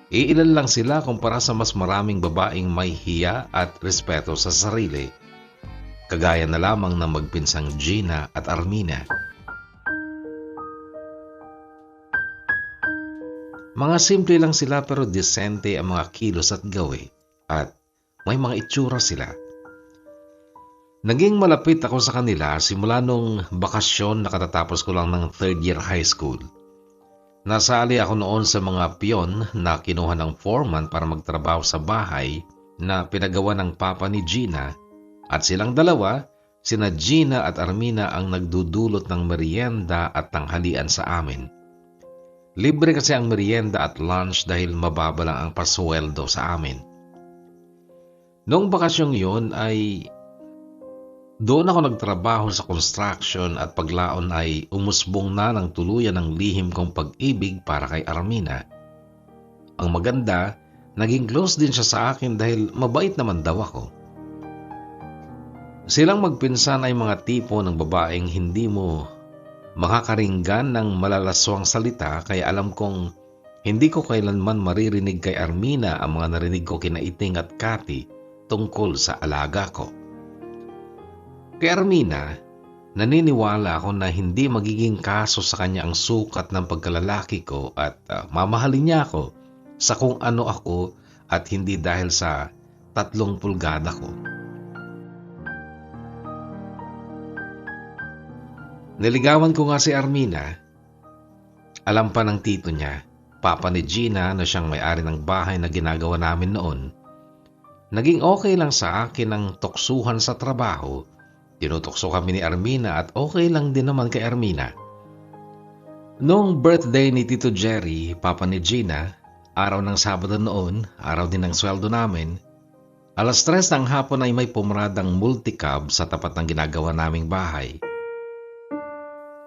Speaker 3: Iilan lang sila kumpara sa mas maraming babaeng may hiya at respeto sa sarili. Kagaya na lamang ng magpinsang Gina at Armina. Mga simple lang sila pero disente ang mga kilos at gawi at may mga itsura sila. Naging malapit ako sa kanila simula nung bakasyon na katatapos ko lang ng 3rd year high school. Nasali ako noon sa mga piyon na kinuha ng foreman para magtrabaho sa bahay na pinagawa ng papa ni Gina at silang dalawa, sina Gina at Armina ang nagdudulot ng merienda at tanghalian sa amin. Libre kasi ang merienda at lunch dahil mababa lang ang pasweldo sa amin. Noong bakasyong yun ay doon ako nagtrabaho sa construction at paglaon ay umusbong na ng tuluyan ng lihim kong pag-ibig para kay Armina. Ang maganda, naging close din siya sa akin dahil mabait naman daw ako. Silang magpinsan ay mga tipo ng babaeng hindi mo makakaringgan ng malalaswang salita kaya alam kong hindi ko kailanman maririnig kay Armina ang mga narinig ko kina Iting at Cathy tungkol sa alaga ko. Kay Armina, naniniwala ako na hindi magiging kaso sa kanya ang sukat ng pagkalalaki ko at mamahalin niya ako sa kung ano ako at hindi dahil sa 3 pulgada ko. Niligawan ko nga si Armina. Alam pa ng tito niya, papa ni Gina na siyang may-ari ng bahay na ginagawa namin noon, Naging okay lang sa akin ang tuksuhan sa trabaho. Tinutokso kami ni Armina at okay lang din naman kay Armina. Noong birthday ni Tito Jerry, papa ni Gina, araw ng Sabado noon, araw din ng sweldo namin, alas 3 ng hapon ay may pumuradang multicab sa tapat ng ginagawa naming bahay.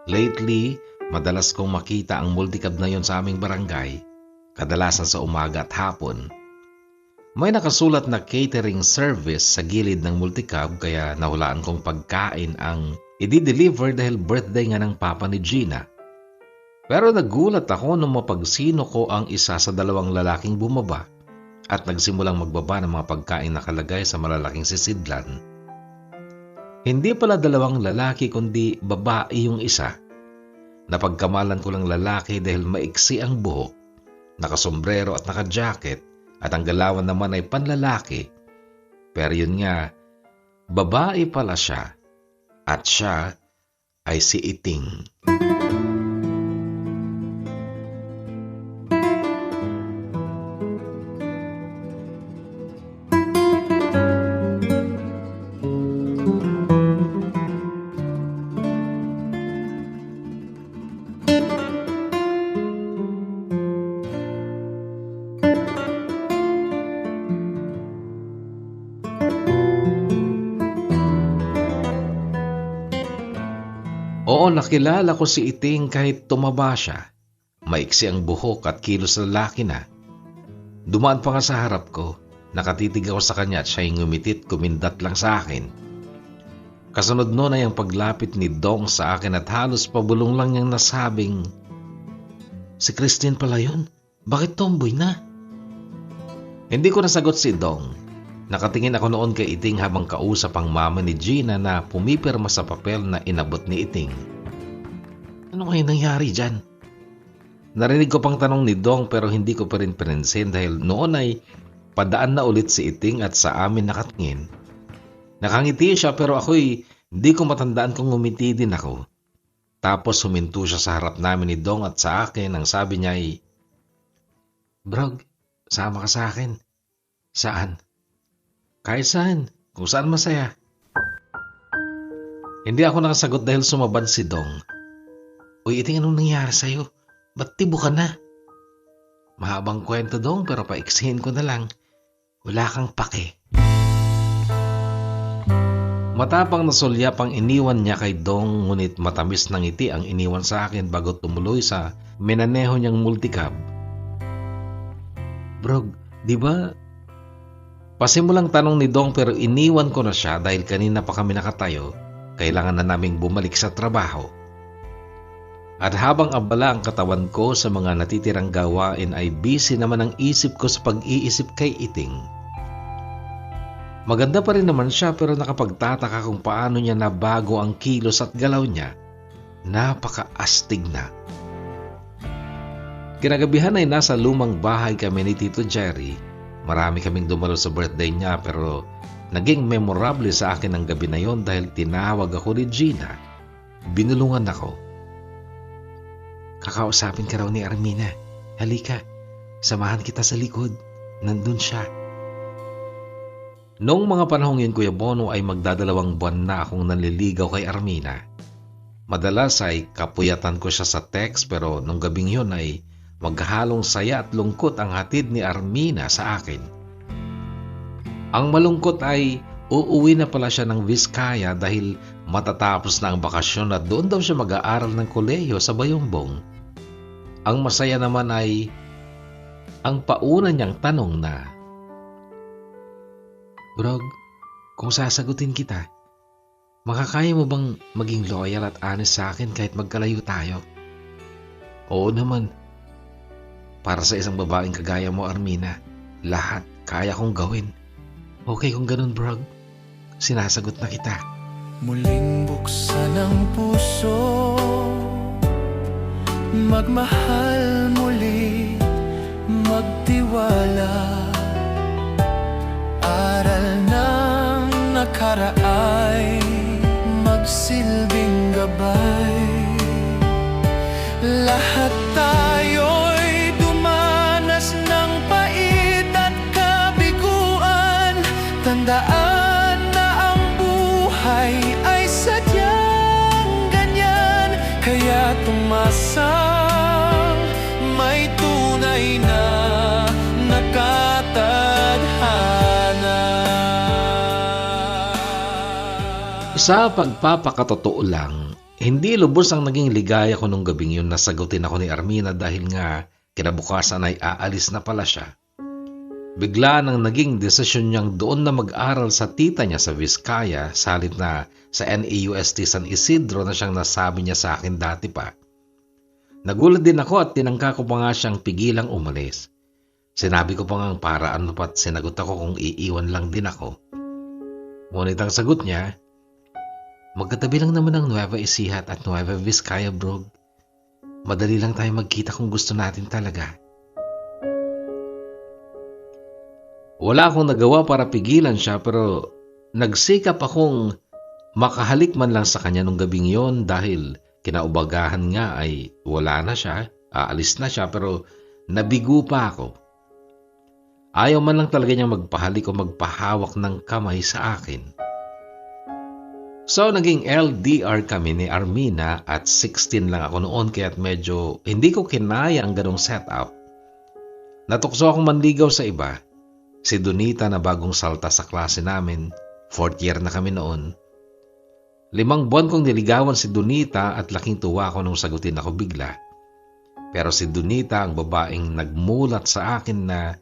Speaker 3: Lately, madalas kong makita ang multicab na yon sa aming barangay, kadalasan sa umaga at hapon. May nakasulat na catering service sa gilid ng multicab kaya nahulaan kong pagkain ang i-deliver dahil birthday nga ng papa ni Gina. Pero nagulat ako nung mapagsino ko ang isa sa dalawang lalaking bumaba at nagsimulang magbaba ng mga pagkain nakalagay sa malalaking sisidlan. Hindi pala dalawang lalaki kundi babae yung isa. Napagkamalan ko lang lalaki dahil maiksi ang buhok, nakasombrero at nakajacket, at ang galawan naman ay panlalaki. Pero yun nga, babae pala siya at siya ay si Iting. Oo, nakilala ko si Iting kahit tumaba siya. Maiksi ang buhok at kilos lalaki na. Dumaan pa nga sa harap ko. Nakatitig ako sa kanya at siya'y ngumitit, kumindat lang sa akin. Kasunod noon ay ang paglapit ni Dong sa akin at halos pabulong lang niyang nasabing, "Si Christine pala yun? Bakit tomboy na?" Hindi ko nasagot si Dong. Nakatingin ako noon kay Iting habang kausap ang mama ni Gina na pumipirma sa papel na inabot ni Iting. Ano kaya nangyari dyan? Narinig ko pang tanong ni Dong pero hindi ko pa rin pinansin dahil noon ay padaan na ulit si Iting at sa amin nakatingin. Nakangiti siya pero ako'y hindi ko matandaan kung ngumiti din ako. Tapos huminto siya sa harap namin ni Dong at sa akin ang sabi niya ay, "Brog, sama ka sa akin." "Saan?" "Kahit saan, kung saan masaya." Hindi ako nakasagot dahil sumabad si Dong. "Uy, Iting, anong nangyari sa'yo? Ba't tibo ka na?" "Mahabang kwento, Dong, pero paiksihin ko na lang. Wala kang pake." Matapang na sulyap ang iniwan niya kay Dong, ngunit matamis ng ngiti ang iniwan sa akin bago tumuloy sa minaneho niyang multicab. "Brog, di ba?" Pasimulang tanong ni Dong pero iniwan ko na siya dahil kanina pa kami nakatayo. Kailangan na naming bumalik sa trabaho. At habang abala ang katawan ko sa mga natitirang gawain ay busy naman ang isip ko sa pag-iisip kay Iting. Maganda pa rin naman siya pero nakapagtataka kung paano niya nabago ang kilos at galaw niya. Napaka-astig na. Kinagabihan ay nasa lumang bahay kami ni Tito Jerry. Marami kaming dumalo sa birthday niya pero naging memorable sa akin ang gabi na yon dahil tinawag ako ni Gina. Binulungan ako. "Kakausapin ka raw ni Armina. Halika, samahan kita sa likod. Nandun siya." Noong mga panahong yun, Kuya Bono, ay magdadalawang buwan na akong nanliligaw kay Armina. Madalas ay kapuyatan ko siya sa text pero nung gabing yun ay maghahalong saya at lungkot ang hatid ni Armina sa akin. Ang malungkot ay uuwi na pala siya ng Vizcaya dahil matatapos na ang bakasyon at doon daw siya mag-aaral ng kolehiyo sa Bayumbong. Ang masaya naman ay ang pauna niyang tanong na, "Brog, kung sasagutin kita, makakaya mo bang maging loyal at honest sa akin kahit magkalayo tayo?" "Oo naman. Para sa isang babaeng kagaya mo, Armina, lahat kaya kong gawin." "Okay kung ganun, Brog. Sinasagot na kita."
Speaker 4: Muling buksan ang puso, magmahal muli, magtiwala. Aral ng nakaraay, magsilbing gabay. Lahat tayo'y dumanas ng pait at kabiguan,
Speaker 3: Sa pagpapakatotoo lang, hindi lubos ang naging ligaya ko nung gabing yun na sagutin ako ni Armina dahil nga kinabukasan ay aalis na pala siya. Bigla nang naging desisyon niyang doon na mag-aral sa tita niya sa Vizcaya sa halip na sa NAUST San Isidro na siyang nasabi niya sa akin dati pa. Nagulat din ako at tinangka ko pa nga siyang pigilang umalis. Sinabi ko pa nga para ano pa't sinagot ako kung iiwan lang din ako. Ngunit ang sagot niya, magkatabi lang naman ang Nueva Ecija at Nueva Vizcaya, bro. Madali lang tayo magkita kung gusto natin talaga. Wala akong nagawa para pigilan siya pero nagsikap akong makahalik man lang sa kanya nung gabing yon dahil kinaubagahan nga ay wala na siya, aalis na siya pero nabigo pa ako. Ayaw man lang talaga niyang magpahalik o magpahawak ng kamay sa akin. So naging LDR kami ni Armina at 16 lang ako noon kaya't medyo hindi ko kinaya ang ganong setup. Natukso akong manligaw sa iba. Si Donita na bagong salta sa klase namin, 4th year na kami noon. 5 buwan kong niligawan si Donita at laking tuwa ko nung sagutin ako bigla. Pero si Donita ang babaeng nagmulat sa akin na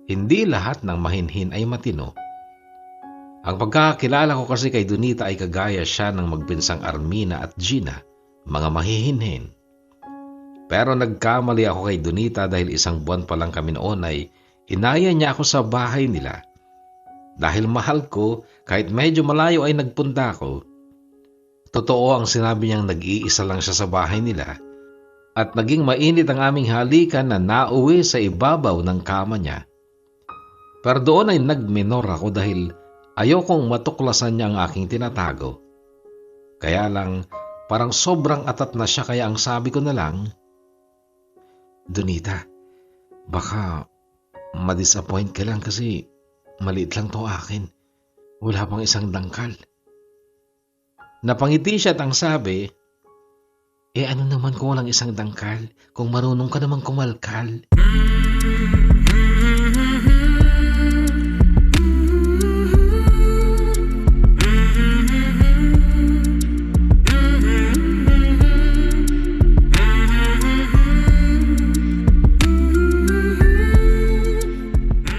Speaker 3: hindi lahat ng mahinhin ay matino. Ang pagkakakilala ko kasi kay Donita ay kagaya siya ng magpinsang Armina at Gina, mga mahihinhin. Pero nagkamali ako kay Donita dahil 1 buwan pa lang kami noon ay inaya niya ako sa bahay nila. Dahil mahal ko, kahit medyo malayo ay nagpunta ako. Totoo ang sinabi niyang nag-iisa lang siya sa bahay nila at naging mainit ang aming halikan na nauwi sa ibabaw ng kama niya. Pero doon ay nagminor ako dahil ayokong matuklasan niya ang aking tinatago. Kaya lang, parang sobrang atat na siya kaya ang sabi ko na lang, Donita, baka ma-disappoint ka lang kasi maliit lang to akin. Wala pang 1 dangkal. Napangiti siya at ang sabi, ano naman kung walang 1 dangkal kung marunong ka namang kumalkal?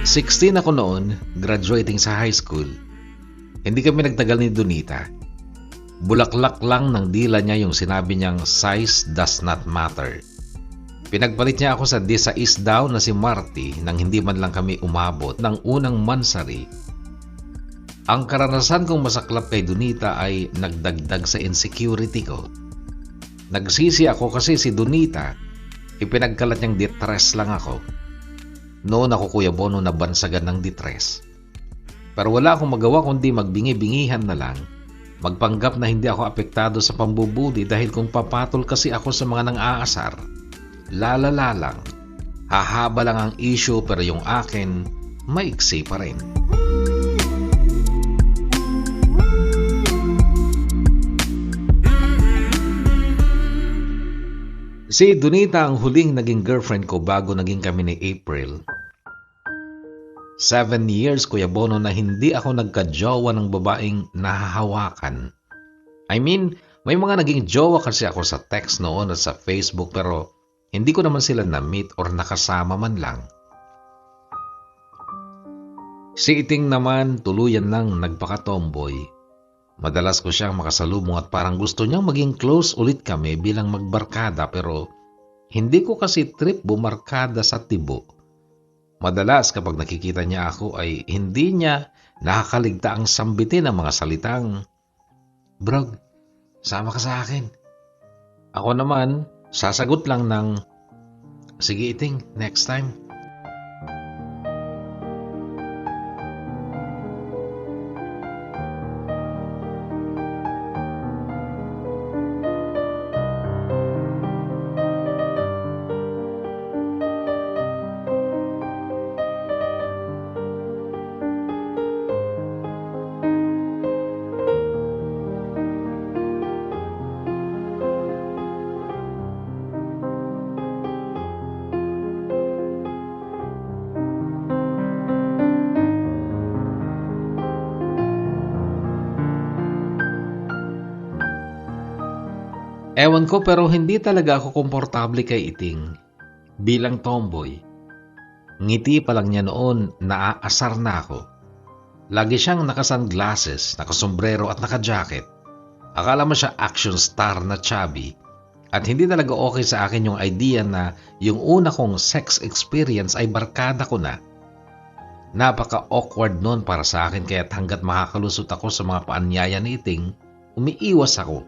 Speaker 3: Sixteen ako noon, graduating sa high school. Hindi kami nagtagal ni Donita. Bulaklak lang ng dila niya yung sinabi niyang size does not matter. Pinagpalit niya ako sa D6 daw na si Marty nang hindi man lang kami umabot ng unang mansari. Ang karanasan kong masaklap kay Donita ay nagdagdag sa insecurity ko. Nagsisi ako kasi si Donita, ipinagkalat niyang distress lang ako. Noon ako Kuya Bono na bansagan ng distress. Pero wala akong magawa kundi magbingi-bingihan na lang. Magpanggap na hindi ako apektado sa pambubuli dahil kung papatol kasi ako sa mga nang-aasar, lalala lang. Hahaba lang ang issue pero yung akin, maiksi pa rin. Si Donita ang huling naging girlfriend ko bago naging kami ni April. 7 years, Kuya Bono, na hindi ako nagka-jowa ng babaeng nahahawakan. I mean, may mga naging jowa kasi ako sa text noon at sa Facebook pero hindi ko naman sila na-meet or nakasama man lang. Si Iting naman tuluyan lang nagpaka-tomboy. Madalas ko siyang makasalubong at parang gusto niyang maging close ulit kami bilang magbarkada pero hindi ko kasi trip bumarkada sa tibo. Madalas kapag nakikita niya ako ay hindi niya nakakaligta ang sambitin ng mga salitang, Brog, sama ka sa akin. Ako naman, sasagot lang ng, sige Iting, next time. Ewan ko pero hindi talaga ako komportable kay Iting bilang tomboy. Ngiti pa lang niya noon, naaasar na ako. Lagi siyang naka-sunglasses, naka-sombrero at naka-jacket. Akala mo siya action star na chubby. At hindi talaga okay sa akin yung idea na yung una kong sex experience ay barkada ko na. Napaka-awkward noon para sa akin kaya't hanggat makakalusot ako sa mga paanyaya ni Iting, umiiwas ako.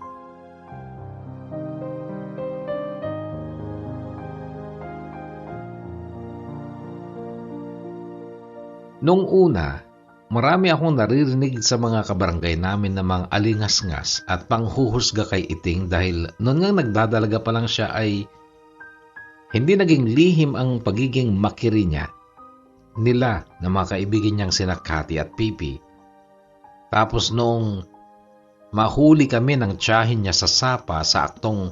Speaker 3: Noong una, marami akong naririnig sa mga kabarangay namin na mga alingas-ngas at panghuhusga kay Iting dahil noon nga nagdadalaga pa lang siya ay hindi naging lihim ang pagiging makiri niya nila na mga kaibigan niyang sina Cathy at Pipi. Tapos noong mahuli kami ng tiyahin niya sa sapa sa aktong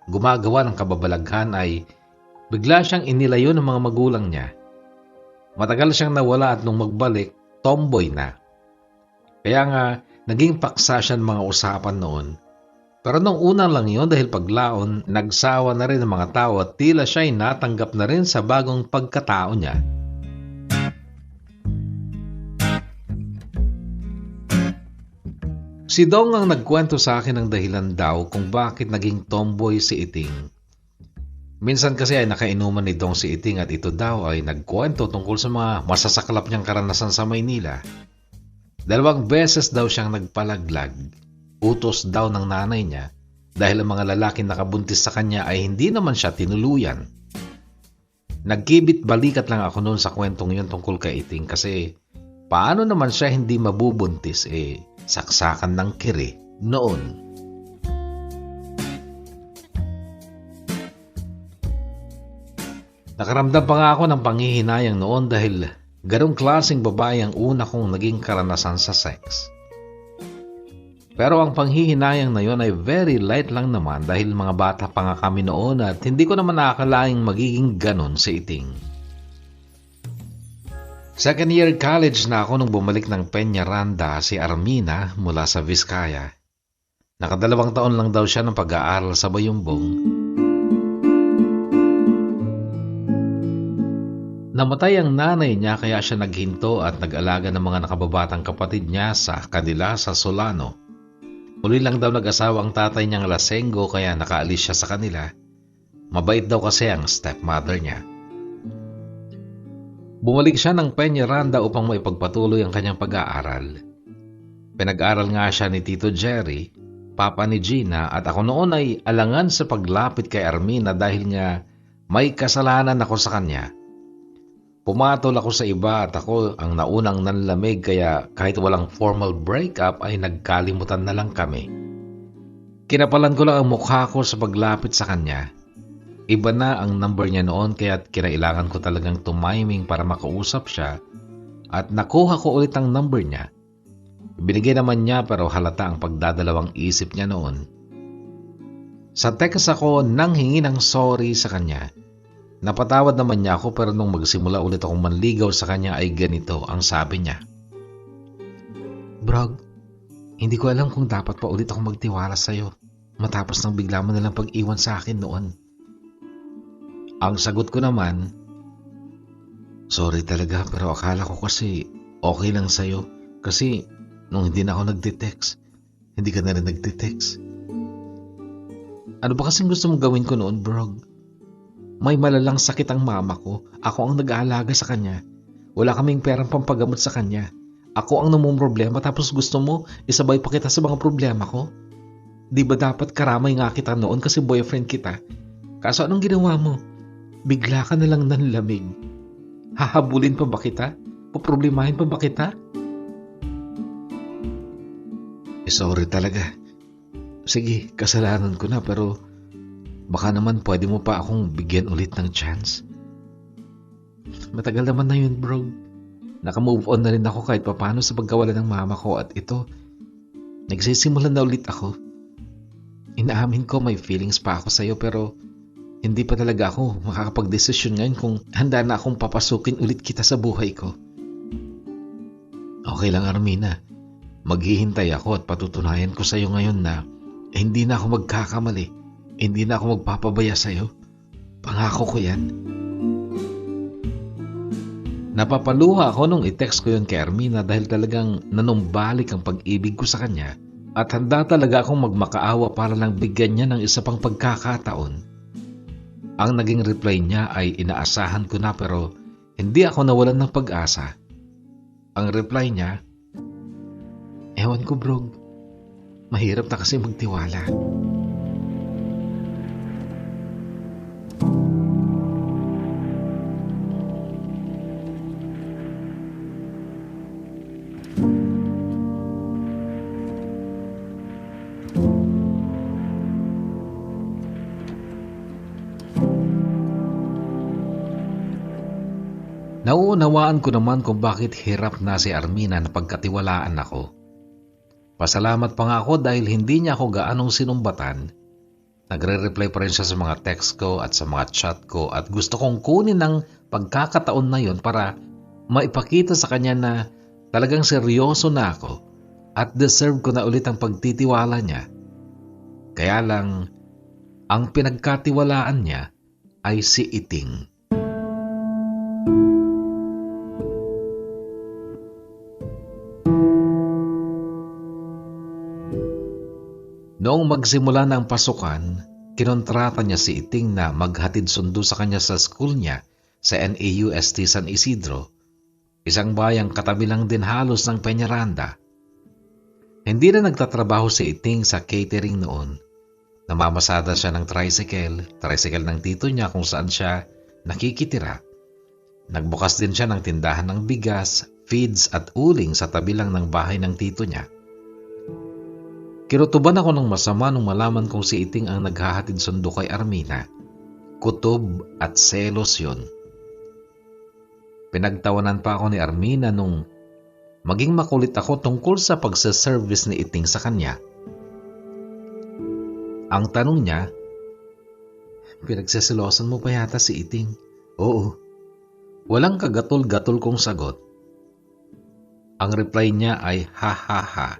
Speaker 3: gumagawa ng kababalaghan ay bigla siyang inilayo ng mga magulang niya. Matagal siyang nawala at nung magbalik, tomboy na. Kaya nga, naging paksa siya ng mga usapan noon. Pero nung una lang yon dahil paglaon, nagsawa na rin ang mga tao at tila siya'y natanggap na rin sa bagong pagkatao niya. Si Dong ang nagkwento sa akin ng dahilan daw kung bakit naging tomboy si Iting. Minsan kasi ay nakainuman ni Dong si Iting at ito daw ay nagkwento tungkol sa mga masasaklap niyang karanasan sa Maynila. 2 beses daw siyang nagpalaglag, utos daw ng nanay niya dahil ang mga lalaking nakabuntis sa kanya ay hindi naman siya tinuluyan. Nagkibit balikat lang ako noon sa kwentong yun tungkol kay Iting kasi paano naman siya hindi mabubuntis saksakan ng kiri noon. Nakaramdam pa nga ako ng panghihinayang noon dahil ganong klaseng babae ang una kong naging karanasan sa sex. Pero ang panghihinayang na yon ay very light lang naman dahil mga bata pa nga kami noon at hindi ko naman nakakalaing magiging ganon si Iting. Second year college na ako nung bumalik ng Peñaranda si Armina mula sa Vizcaya. Naka2 taon lang daw siya ng pag-aaral sa Bayumbong. Namatay ang nanay niya kaya siya naghinto at nag-alaga ng mga nakababatang kapatid niya sa kanila sa Solano. Uli lang daw nag-asawa ang tatay niyang lasenggo kaya nakaalis siya sa kanila. Mabait daw kasi ang stepmother niya. Bumalik siya ng Peñaranda upang maipagpatuloy ang kanyang pag-aaral. Pinag-aral nga siya ni Tito Jerry, papa ni Gina at ako noon ay alangan sa paglapit kay Armina dahil nga may kasalanan ako sa kanya. Pumatol ako sa iba at ako ang naunang nanlamig kaya kahit walang formal breakup ay nagkalimutan na lang kami. Kinapalan ko lang ang mukha ko sa paglapit sa kanya. Iba na ang number niya noon kaya kinailangan ko talagang tumiming para makausap siya at nakuha ko ulit ang number niya. Binigay naman niya pero halata ang pagdadalawang isip niya noon. Sa text ako nang hingi ng sorry sa kanya. Napatawad naman niya ako pero nung magsimula ulit akong manligaw sa kanya ay ganito ang sabi niya. Brog, hindi ko alam kung dapat pa ulit akong magtiwala sa'yo matapos nang bigla mo nalang pag-iwan sa akin noon. Ang sagot ko naman, sorry talaga pero akala ko kasi okay lang sa'yo kasi nung hindi na ako nagte-text, hindi ka na rin nagte-text. Ano ba kasing gusto mong gawin ko noon, Brog? May malalang sakit ang mama ko. Ako ang nag-aalaga sa kanya. Wala kaming perang pampagamot sa kanya. Ako ang namumroblema tapos gusto mo isabay pa kita sa mga problema ko? Di ba dapat karamay nga kita noon kasi boyfriend kita? Kaso anong ginawa mo? Bigla ka na lang nanlamig. Hahabulin pa ba kita? Poproblemahin pa ba kita? Sorry talaga. Sige, kasalanan ko na pero baka naman pwede mo pa akong bigyan ulit ng chance. Matagal naman na yun, bro. Naka-move on na rin ako kahit papano sa pagkawala ng mama ko at ito, nagsisimulan na ulit ako. Inaamin ko may feelings pa ako sa'yo pero hindi pa talaga ako makakapag-desisyon ngayon kung handa na akong papasukin ulit kita sa buhay ko. Okay lang, Armina. Maghihintay ako at patutunayan ko sa'yo ngayon na hindi na ako magkakamali. Hindi na ako magpapabaya sa'yo. Pangako ko yan. Napapaluha ako nung i-text ko yun kay Armina dahil talagang nanumbalik ang pag-ibig ko sa kanya at handa talaga akong magmakaawa para lang bigyan niya ng isa pang pagkakataon. Ang naging reply niya ay inaasahan ko na pero hindi ako nawalan ng pag-asa. Ang reply niya, ewan ko bro, mahirap na kasi magtiwala. Nauunawaan ko naman kung bakit hirap na si Armina na pagkatiwalaan ako. Pasalamat pa nga ako dahil hindi niya ako gaanong sinumbatan. Nagre-reply pa rin siya sa mga text ko at sa mga chat ko at gusto kong kunin ng pagkakataon na yon para maipakita sa kanya na talagang seryoso na ako at deserve ko na ulit ang pagtitiwala niya. Kaya lang, ang pinagkatiwalaan niya ay si Iting. Noong magsimula ng pasukan, kinontrata niya si Iting na maghatid sundo sa kanya sa school niya sa NAUST San Isidro, isang bayang katabi lang din halos ng Peñaranda. Hindi na nagtatrabaho si Iting sa catering noon. Namamasada siya ng tricycle ng tito niya kung saan siya nakikitira. Nagbukas din siya ng tindahan ng bigas, feeds at uling sa tabi lang ng bahay ng tito niya. Kinutuban ako ng masama nung malaman kong si Iting ang naghahatid sundo kay Armina. Kutob at selos yun. Pinagtawanan pa ako ni Armina nung maging makulit ako tungkol sa pagsaservice ni Iting sa kanya. Ang tanong niya, pinagseselosan mo pa yata si Iting? Oo. Walang kagatol-gatol kong sagot. Ang reply niya ay ha ha ha.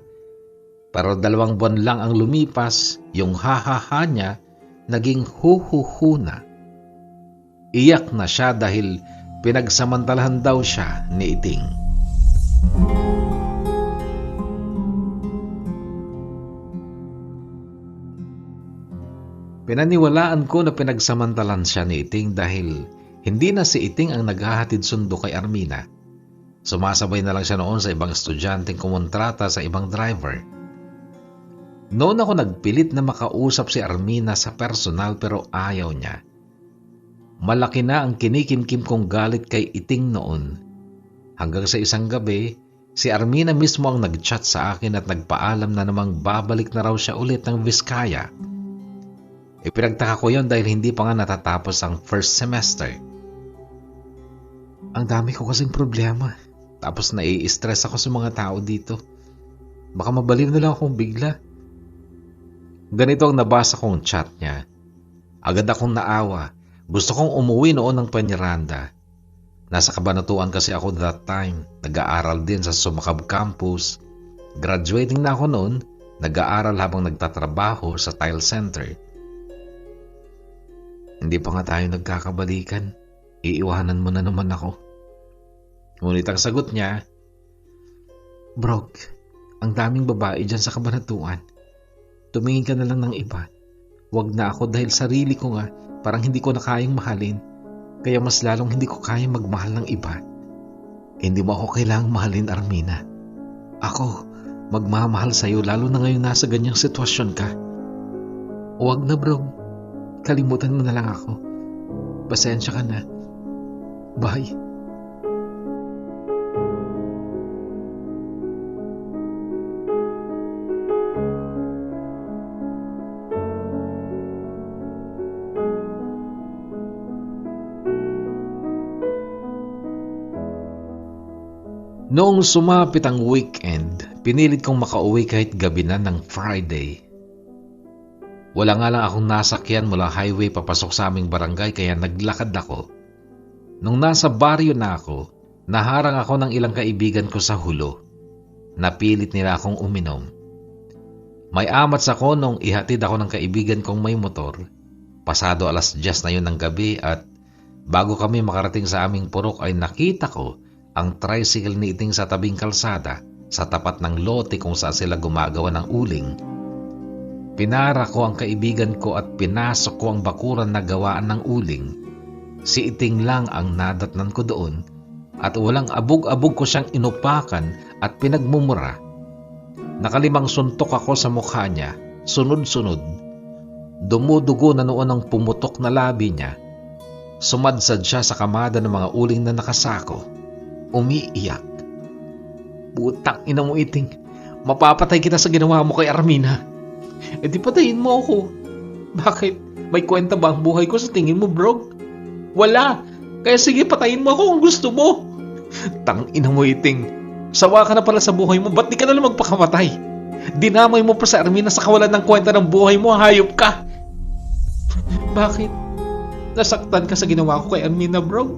Speaker 3: Pero 2 buwan lang ang lumipas, yung ha-ha-ha niya naging hu-hu-hu na. Iyak na siya dahil pinagsamantalahan daw siya ni Iting. Pinaniwalaan ko na pinagsamantalan siya ni Iting dahil hindi na si Iting ang naghahatid sundo kay Armina. Sumasabay na lang siya noon sa ibang estudyanteng kumontrata sa ibang driver. Noon ako nagpilit na makausap si Armina sa personal pero ayaw niya. Malaki na ang kinikimkim kong galit kay Iting noon. Hanggang sa isang gabi, si Armina mismo ang nag-chat sa akin at nagpaalam na namang babalik na raw siya ulit ng Vizcaya. Ipinagtaka ko yon dahil hindi pa nga natatapos ang first semester. Ang dami ko kasing problema. Tapos nai-stress ako sa mga tao dito. Baka mabaliw na lang akong bigla. Ganito ang nabasa kong chat niya. Agad akong naawa. Gusto kong umuwi noon ng Peñaranda. Nasa Kabanatuan kasi ako that time. Nag-aaral din sa Sumakab Campus. Graduating na ako noon. Nag-aaral habang nagtatrabaho sa Tile Center. Hindi pa nga tayo nagkakabalikan. Iiwanan mo na naman ako. Ngunit ang sagot niya, Brog, ang daming babae dyan sa Kabanatuan. Tumingin ka na lang ng iba. Huwag na ako dahil sarili ko nga parang hindi ko na kayang mahalin. Kaya mas lalong hindi ko kayang magmahal ng iba. Hindi mo ako kailangang mahalin, Armina. Ako, magmamahal sa'yo lalo na ngayon nasa ganyang sitwasyon ka. Huwag na bro. Kalimutan mo na lang ako. Pasensya ka na. Bye. Noong sumapit ang weekend, pinilit kong makauwi kahit gabi na ng Friday. Wala nga lang akong nasakyan mula highway papasok sa aming barangay kaya naglakad ako. Nung nasa baryo na ako, naharang ako ng ilang kaibigan ko sa hulo. Napilit nila akong uminom. May amats ako nung ihatid ako ng kaibigan kong may motor. Pasado 10:00 na yun ng gabi at bago kami makarating sa aming purok ay nakita ko ang tricycle ni Iting sa tabing kalsada sa tapat ng lote kung saan sila gumagawa ng uling. Pinara ko ang kaibigan ko at pinasok ko ang bakuran na gawaan ng uling. Si Iting lang ang nadatnan ko doon at walang abog-abog ko siyang inupakan at pinagmumura. Nakalimang suntok ako sa mukha niya, sunod-sunod. Dumudugo na noon ang pumutok na labi niya. Sumadsad siya sa kamada ng mga uling na nakasako. Umiiyak. Putang ina mo, Iting. Mapapatay kita sa ginawa mo kay Armina. E di patayin mo ako. Bakit? May kwenta ba ang buhay ko sa tingin mo, bro? Wala. Kaya sige, patayin mo ako kung gusto mo. Tang ina mo, Iting. Sawa ka na pala sa buhay mo. Ba't di ka na lang magpakamatay? Dinamay mo pa sa Armina sa kawalan ng kwenta ng buhay mo. Hayop ka. Bakit? Nasaktan ka sa ginawa ko kay Armina, bro?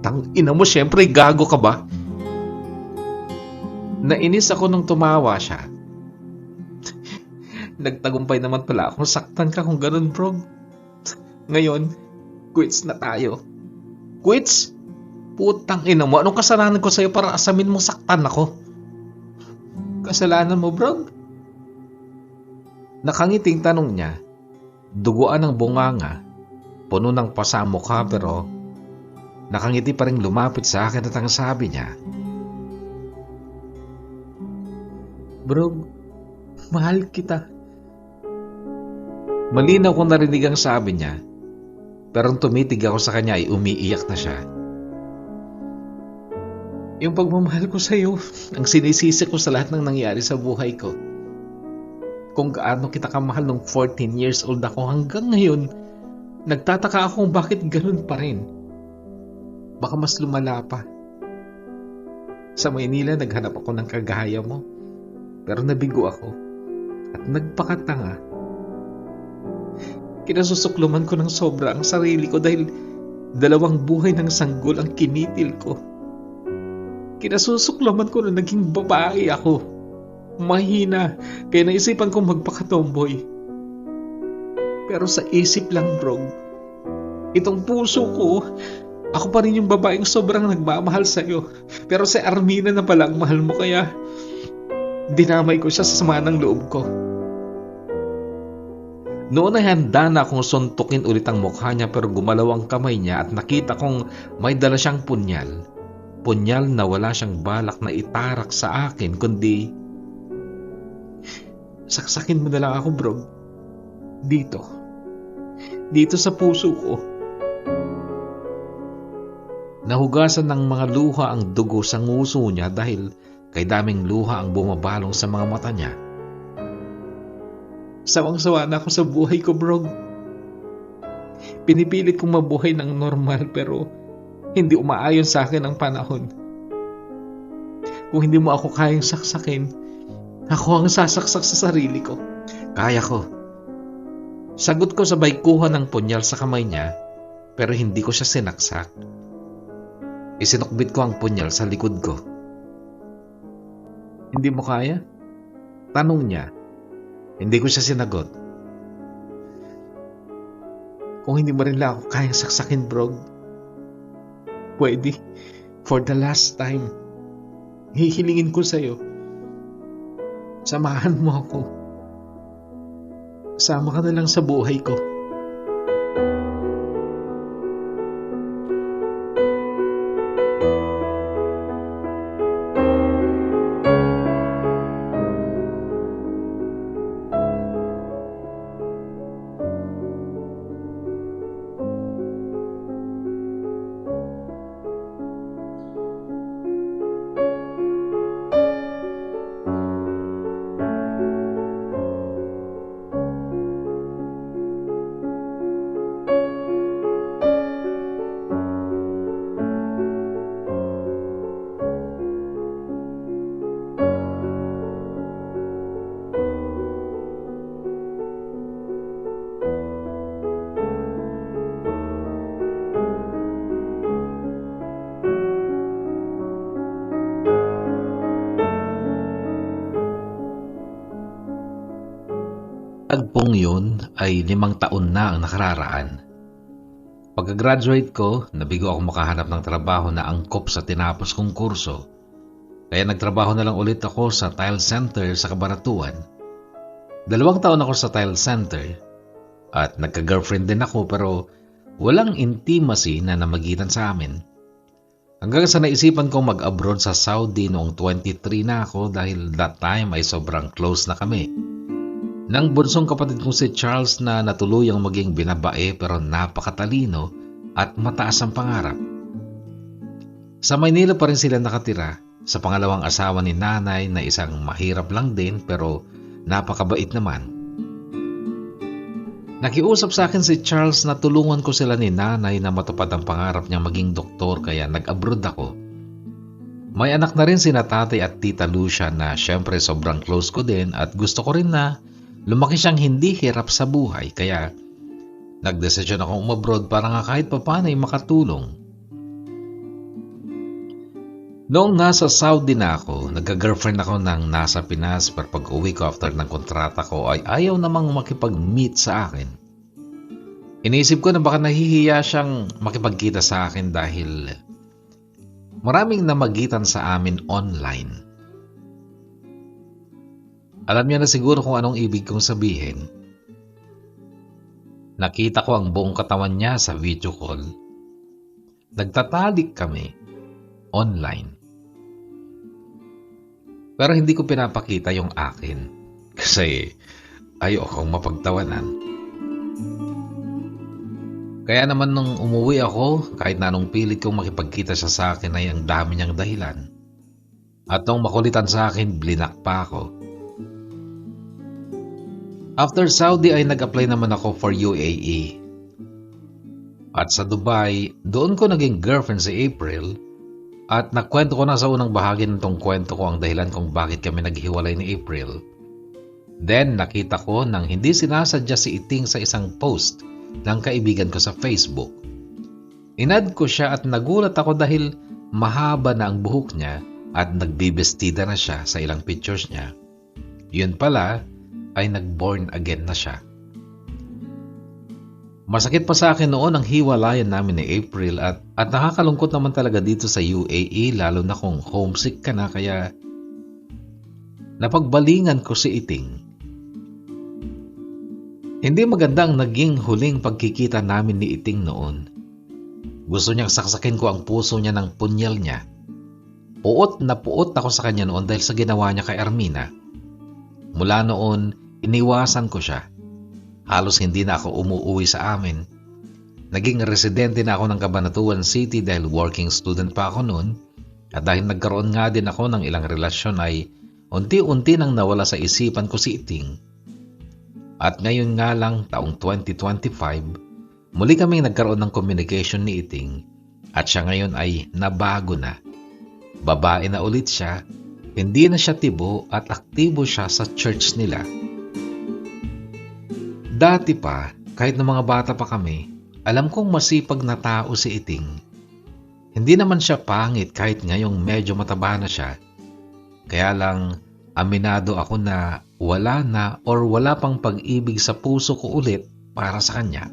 Speaker 3: Tang ina mo, syempre gago ka ba? Nainis ako nung tumawa siya. Nagtagumpay naman pala akong saktan ka kung ganun, bro. Ngayon, quits na tayo. Quits? Putang ina mo, anong kasalanan ko sa'yo para asamin mo saktan ako? Kasalanan mo, bro? Nakangiting tanong niya, duguan ng bunganga, puno ng pasa ang mukha pero nakangiti pa rin lumapit sa akin at ang sabi niya, bro, mahal kita. Malinaw kong narinig ang sabi niya, pero nung tumitig ako sa kanya ay umiiyak na siya. Yung pagmamahal ko sa'yo, ang sinisisi ko sa lahat ng nangyari sa buhay ko. Kung gaano kita kamahal nung 14 years old ako hanggang ngayon, nagtataka ako kung bakit ganun pa rin. Baka mas lumala pa. Sa Maynila, naghanap ako ng kagaya mo, pero nabigo ako at nagpakatanga. Kinasusukluman ko ng sobra ang sarili ko dahil 2 buhay ng sanggol ang kinitil ko. Kinasusuklaman ko na naging babae ako. Mahina, kaya naisipan kong magpakatomboy. Pero sa isip lang, bro, itong puso ko, ako pa rin yung babaeng sobrang nagmamahal sa'yo. Pero si Armina na pala ang mahal mo, kaya dinamay ko siya sa sama ng loob ko. Noon ay handa na akong suntukin ulit ang mukha niya pero gumalaw ang kamay niya at nakita kong may dala siyang punyal. Punyal na wala siyang balak na itarak sa akin, kundi saksakin mo na lang ako, bro. Dito. Dito sa puso ko. Nahugasan ng mga luha ang dugo sa nguso niya dahil kay daming luha ang bumabalong sa mga mata niya. Sawang-sawa na ako sa buhay ko, bro. Pinipilit kong mabuhay ng normal pero hindi umaayon sa akin ang panahon. Kung hindi mo ako kayang saksakin, ako ang sasaksak sa sarili ko. Kaya ko. Sagot ko sabay kuha ng punyal sa kamay niya, pero hindi ko siya sinaksak. Isinukbit ko ang punyal sa likod ko. Hindi mo kaya? Tanong niya. Hindi ko siya sinagot. Kung hindi mo rin lang ako kayang saksakin, bro, pwede, for the last time, hihilingin ko sa'yo, samahan mo ako. Sama ka na lang sa buhay ko. ay 5 taon na ang nakararaan. Pagka-graduate ko, nabigo akong makahanap ng trabaho na angkop sa tinapos kong kurso. Kaya nagtrabaho na lang ulit ako sa tile center sa Cabanatuan. 2 taon ako sa tile center at nagka-girlfriend din ako pero walang intimacy na namagitan sa amin. Hanggang sa naisipan kong mag-abroad sa Saudi noong 23 na ako dahil that time ay sobrang close na kami. Nang bunsong kapatid kong si Charles na natuluyang maging binabae pero napakatalino at mataas ang pangarap. Sa Maynila pa rin sila nakatira sa pangalawang asawa ni nanay na isang mahirap lang din pero napakabait naman. Nakiusap sa akin si Charles na tulungan ko sila ni nanay na matupad ang pangarap niyang maging doktor kaya nag-abroad ako. May anak na rin sina tatay at tita Lucia na syempre sobrang close ko din at gusto ko rin na lumaki siyang hindi hirap sa buhay kaya nagdesisyon akong umabroad para nga kahit papaano ay makatulong. Noong nasa Saudi na ako, nagka-girlfriend ako ng nasa Pinas pero pag uwi ko after ng kontrata ko ay ayaw namang makipag-meet sa akin. Iniisip ko na baka nahihiya siyang makipagkita sa akin dahil maraming namagitan sa amin online. Alam niya na siguro kung anong ibig kong sabihin. Nakita ko ang buong katawan niya sa video call. Nagtatalik kami online. Pero hindi ko pinapakita yung akin kasi ayaw akong mapagtawanan. Kaya naman nung umuwi ako, kahit na anong pilit kong makipagkita siya sa akin ay ang dami niyang dahilan. At nung makulitan sa akin, blinak pa ako. After Saudi ay nag-apply naman ako for UAE. At sa Dubai, doon ko naging girlfriend si April at nakwento ko na sa unang bahagi nitong kwento ko ang dahilan kung bakit kami naghiwalay ni April. Then nakita ko nang hindi sinasadya si Iting sa isang post ng kaibigan ko sa Facebook. Inad ko siya at nagulat ako dahil mahaba na ang buhok niya at nagbibestida na siya sa ilang pictures niya. Yun pala ay nag-born again na siya. Masakit pa sa akin noon ang hiwalayan namin ni April at nakakalungkot naman talaga dito sa UAE lalo na kung homesick ka na kaya napagbalingan ko si Iting. Hindi maganda ang naging huling pagkikita namin ni Iting noon. Gusto niyang saksakin ko ang puso niya ng punyal niya. Puot na puot ako sa kanya noon dahil sa ginawa niya kay Armina. Mula noon, iniwasan ko siya. Halos hindi na ako umuwi sa amin. Naging residente na ako ng Cabanatuan City dahil working student pa ako noon. At dahil nagkaroon nga din ako ng ilang relasyon ay unti-unti nang nawala sa isipan ko si Iting. At ngayon nga lang taong 2025, muli kaming nagkaroon ng communication ni Iting at siya ngayon ay nabago na. Babae na ulit siya, hindi na siya tibo at aktibo siya sa church nila. Dati pa, kahit na mga bata pa kami, alam kong masipag na tao si Iting. Hindi naman siya pangit kahit ngayong medyo mataba na siya. Kaya lang, aminado ako na wala pang pag-ibig sa puso ko ulit para sa kanya.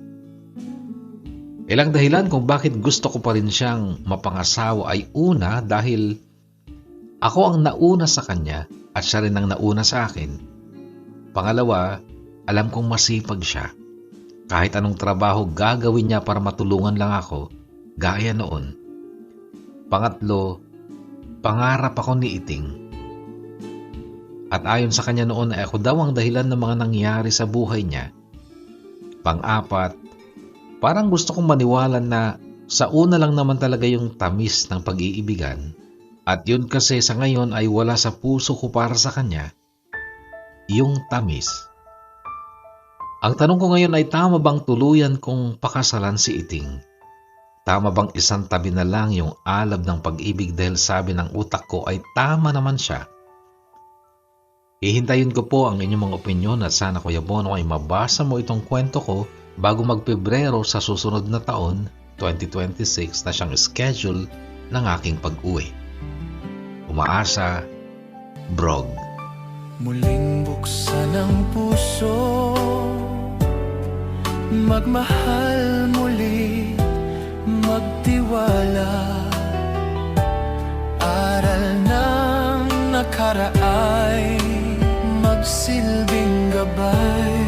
Speaker 3: Ilang dahilan kung bakit gusto ko pa rin siyang mapangasawa ay una dahil ako ang nauna sa kanya at siya rin ang nauna sa akin. Pangalawa, alam kong masipag siya. Kahit anong trabaho gagawin niya para matulungan lang ako, gaya noon. Pangatlo, pangarap ako ni Iting. At ayon sa kanya noon ay ako daw ang dahilan ng mga nangyari sa buhay niya. Pang-apat, parang gusto kong maniwala na sa una lang naman talaga yung tamis ng pag-iibigan. At yun kasi sa ngayon ay wala sa puso ko para sa kanya. Yung tamis. Ang tanong ko ngayon ay tama bang tuluyan kong pakasalan si Iting? Tama bang isang tabi na lang yung alab ng pag-ibig dahil sabi ng utak ko ay tama naman siya? Hihintayin ko po ang inyong mga opinyon at sana Kuya Bono ay mabasa mo itong kwento ko bago mag-Pebrero sa susunod na taon, 2026 na siyang schedule ng aking pag-uwi. Umaasa, Brog.
Speaker 4: Muling buksan ang puso, magmahal muli, magtiwala. Aral ng nakaraay, magsilbing gabay.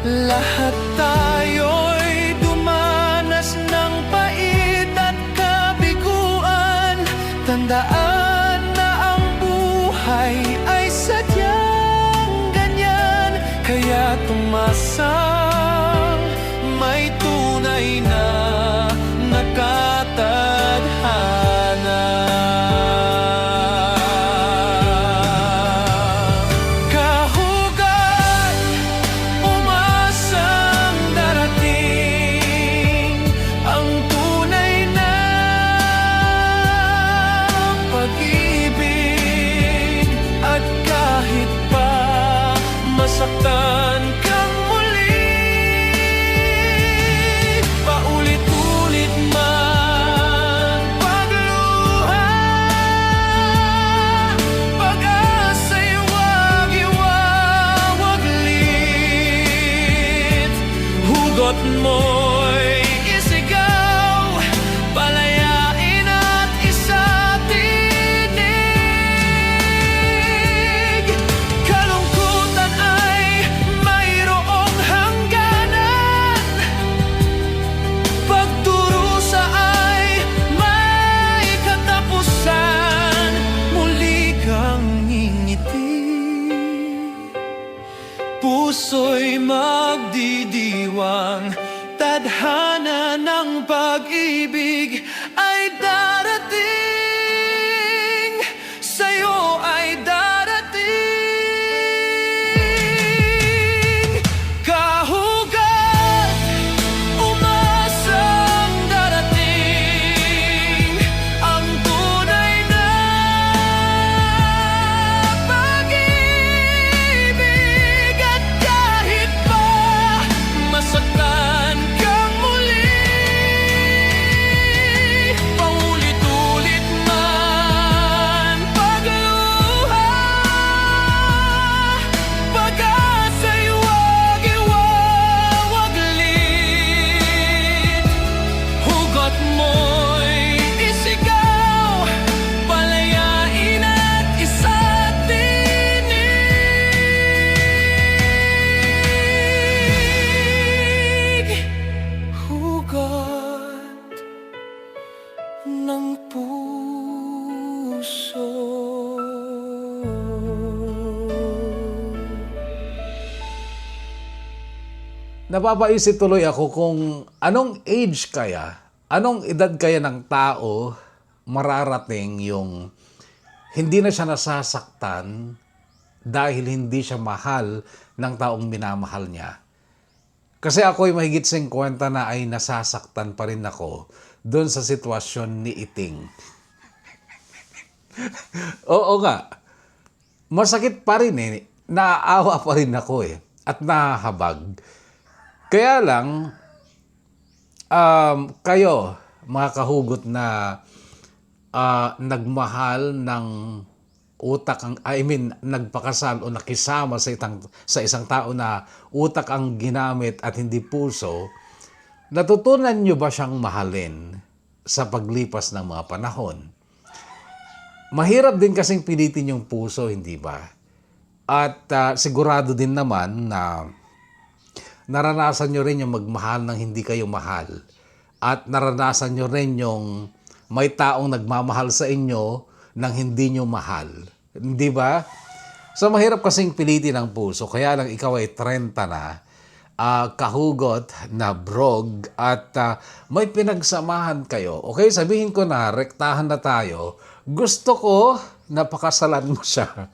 Speaker 4: Lahat tayo'y dumanas ng pait at kabiguan. Tandaan na ang buhay ay sadyang ganyan. Kaya tumasang may tunay na nakatadhana. Kahugat, umasang darating ang tunay na pag-ibig. At kahit pa masaktan kang muli, paulit-ulit man pagluha, pag-asa'y huwag iwawaglit. Hugot mo'y isigaw, palayain at isatinig. Kalungkutan ay mayroong hangganan, pagdurusa ay may katapusan. Muli kang ngingiti, puso'y magdidiwang. Tadhana ng pag-ibig ay darating, sa'yo ay darating. Kahugat, umasang darating ang tunay na pag-ibig. At kahit pa masaktan kang muli, paulit-ulit man pagluha, pag-asa'y huwag iwawaglit. Hugot mo'y isigaw, palayain at isatinig. Hugot ng puso.
Speaker 1: Napapaisip tuloy ako kung anong age kaya, anong edad kaya ng tao mararating yung hindi na siya nasasaktan dahil hindi siya mahal ng taong minamahal niya. Kasi ako'y mahigit 50 na ay nasasaktan pa rin ako doon sa sitwasyon ni Iting. Oo nga, masakit pa rin eh. Naaawa pa rin ako eh. At nahahabag. Kaya lang, kayo, mga kahugot na nagmahal ng utak nagpakasal o nakisama sa isang tao na utak ang ginamit at hindi puso, natutunan nyo ba siyang mahalin sa paglipas ng mga panahon? Mahirap din kasing pilitin yung puso, hindi ba? At sigurado din naman na naranasan nyo rin yung magmahal ng hindi kayo mahal. At naranasan nyo rin yung may taong nagmamahal sa inyo nang hindi nyo mahal. Hindi ba? So mahirap kasing pilitin ang puso. Kaya lang ikaw ay 30 na, kahugot na brog at may pinagsamahan kayo. Okay, sabihin ko na, rektahan na tayo. Gusto ko na pakasalan mo siya.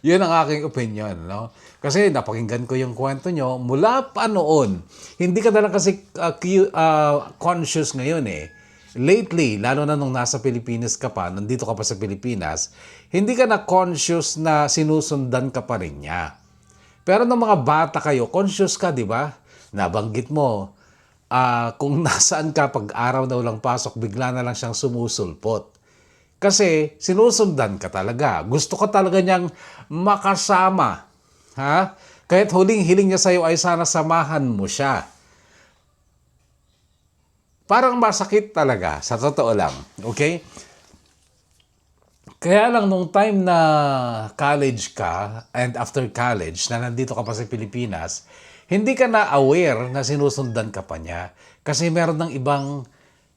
Speaker 1: Yun ang aking opinion, no? Kasi napakinggan ko yung kwento nyo mula pa noon. Hindi ka na lang kasi conscious ngayon eh. Lately, lalo na nung nasa Pilipinas ka pa, nandito ka pa sa Pilipinas, hindi ka na conscious na sinusundan ka pa rin niya. Pero nung mga bata kayo, conscious ka, di ba? Nabanggit mo, kung nasaan ka pag araw na walang pasok, bigla na lang siyang sumusulpot. Kasi sinusundan ka talaga. Gusto ka talaga niyang makasama. Ha? Kaya't huling hiling niya sa'yo ay sana samahan mo siya. Parang masakit talaga, sa totoo lang. Okay? Kaya lang nung time na college ka and after college na nandito ka pa sa Pilipinas, hindi ka na aware na sinusundan ka pa niya. Kasi meron ng ibang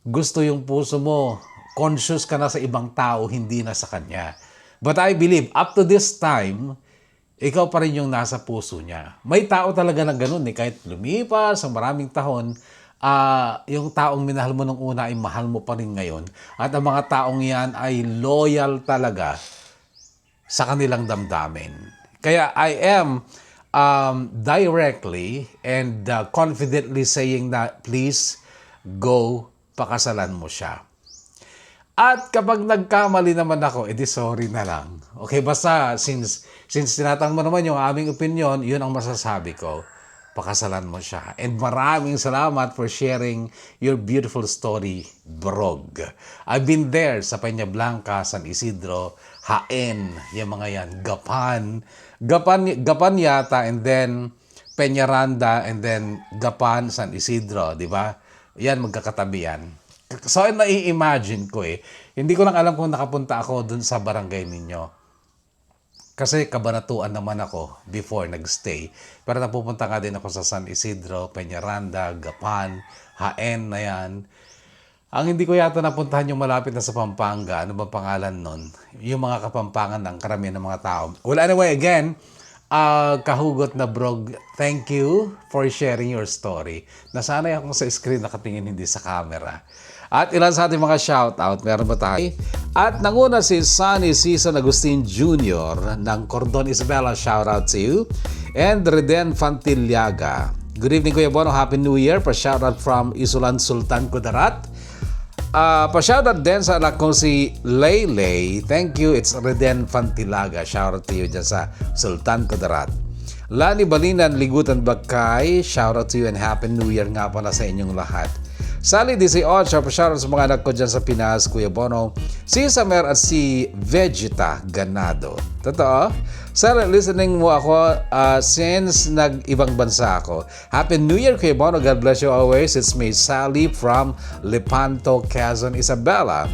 Speaker 1: gusto yung puso mo. Conscious ka na sa ibang tao, hindi na sa kanya. But I believe, up to this time, ikaw pa rin yung nasa puso niya. May tao talaga na ganun eh. Kahit lumipas sa maraming taon, yung taong minahal mo nung una ay mahal mo pa rin ngayon. At ang mga taong yan ay loyal talaga sa kanilang damdamin. Kaya I am directly and confidently saying na please go, pakasalan mo siya. At kapag nagkamali naman ako, edi sorry na lang. Okay, basta since tinatanong mo naman yung aming opinion, yun ang masasabi ko. Pakasalan mo siya. And maraming salamat for sharing your beautiful story, Brog. I've been there sa Peña Blanca, San Isidro, Jaén, yung mga yan, Gapan yata, and then Peñaranda, and then Gapan, San Isidro, di ba? Yan, magkakatabi yan. So, nai-imagine ko eh. Hindi ko lang alam kung nakapunta ako dun sa barangay ninyo. Kasi Kabanatuan naman ako before nagstay. Pero napupunta nga din ako sa San Isidro, Peñaranda, Gapan, Jaén na yan. Ang hindi ko yata napuntahan yung malapit na sa Pampanga. Ano ba pangalan nun? Yung mga Kapampangan ng karamihan ng mga tao. Well, anyway, again, kahugot na Brog, thank you for sharing your story. Nasanay ako sa screen nakatingin, hindi sa camera. At ilan sa ating mga shoutout, meron ba tayo? At nanguna si Sunny Season Agustin Jr. ng Cordon Isabela, shoutout to you. And Reden Fantillaga. Good evening, Kuya Bono. Happy New Year. Pa-shoutout from Isulan Sultan Kudarat. Pa-shoutout din sa anak ko si Leylay. Thank you. It's Reden Fantillaga. Shoutout to you dyan sa Sultan Kudarat. Lani Balinan, Ligutan Bakay. Shoutout to you and Happy New Year nga pala sa inyong lahat. Sally 18, pa-shoutout sa mga anak ko dyan sa Pinas, Kuya Bono. Si Samer at si Vegeta Ganado. Totoo? Sally, listening mo ako since nag-ibang bansa ako. Happy New Year, Kuya Bono. God bless you always. It's me, Sally from Lepanto, Quezon, Isabela.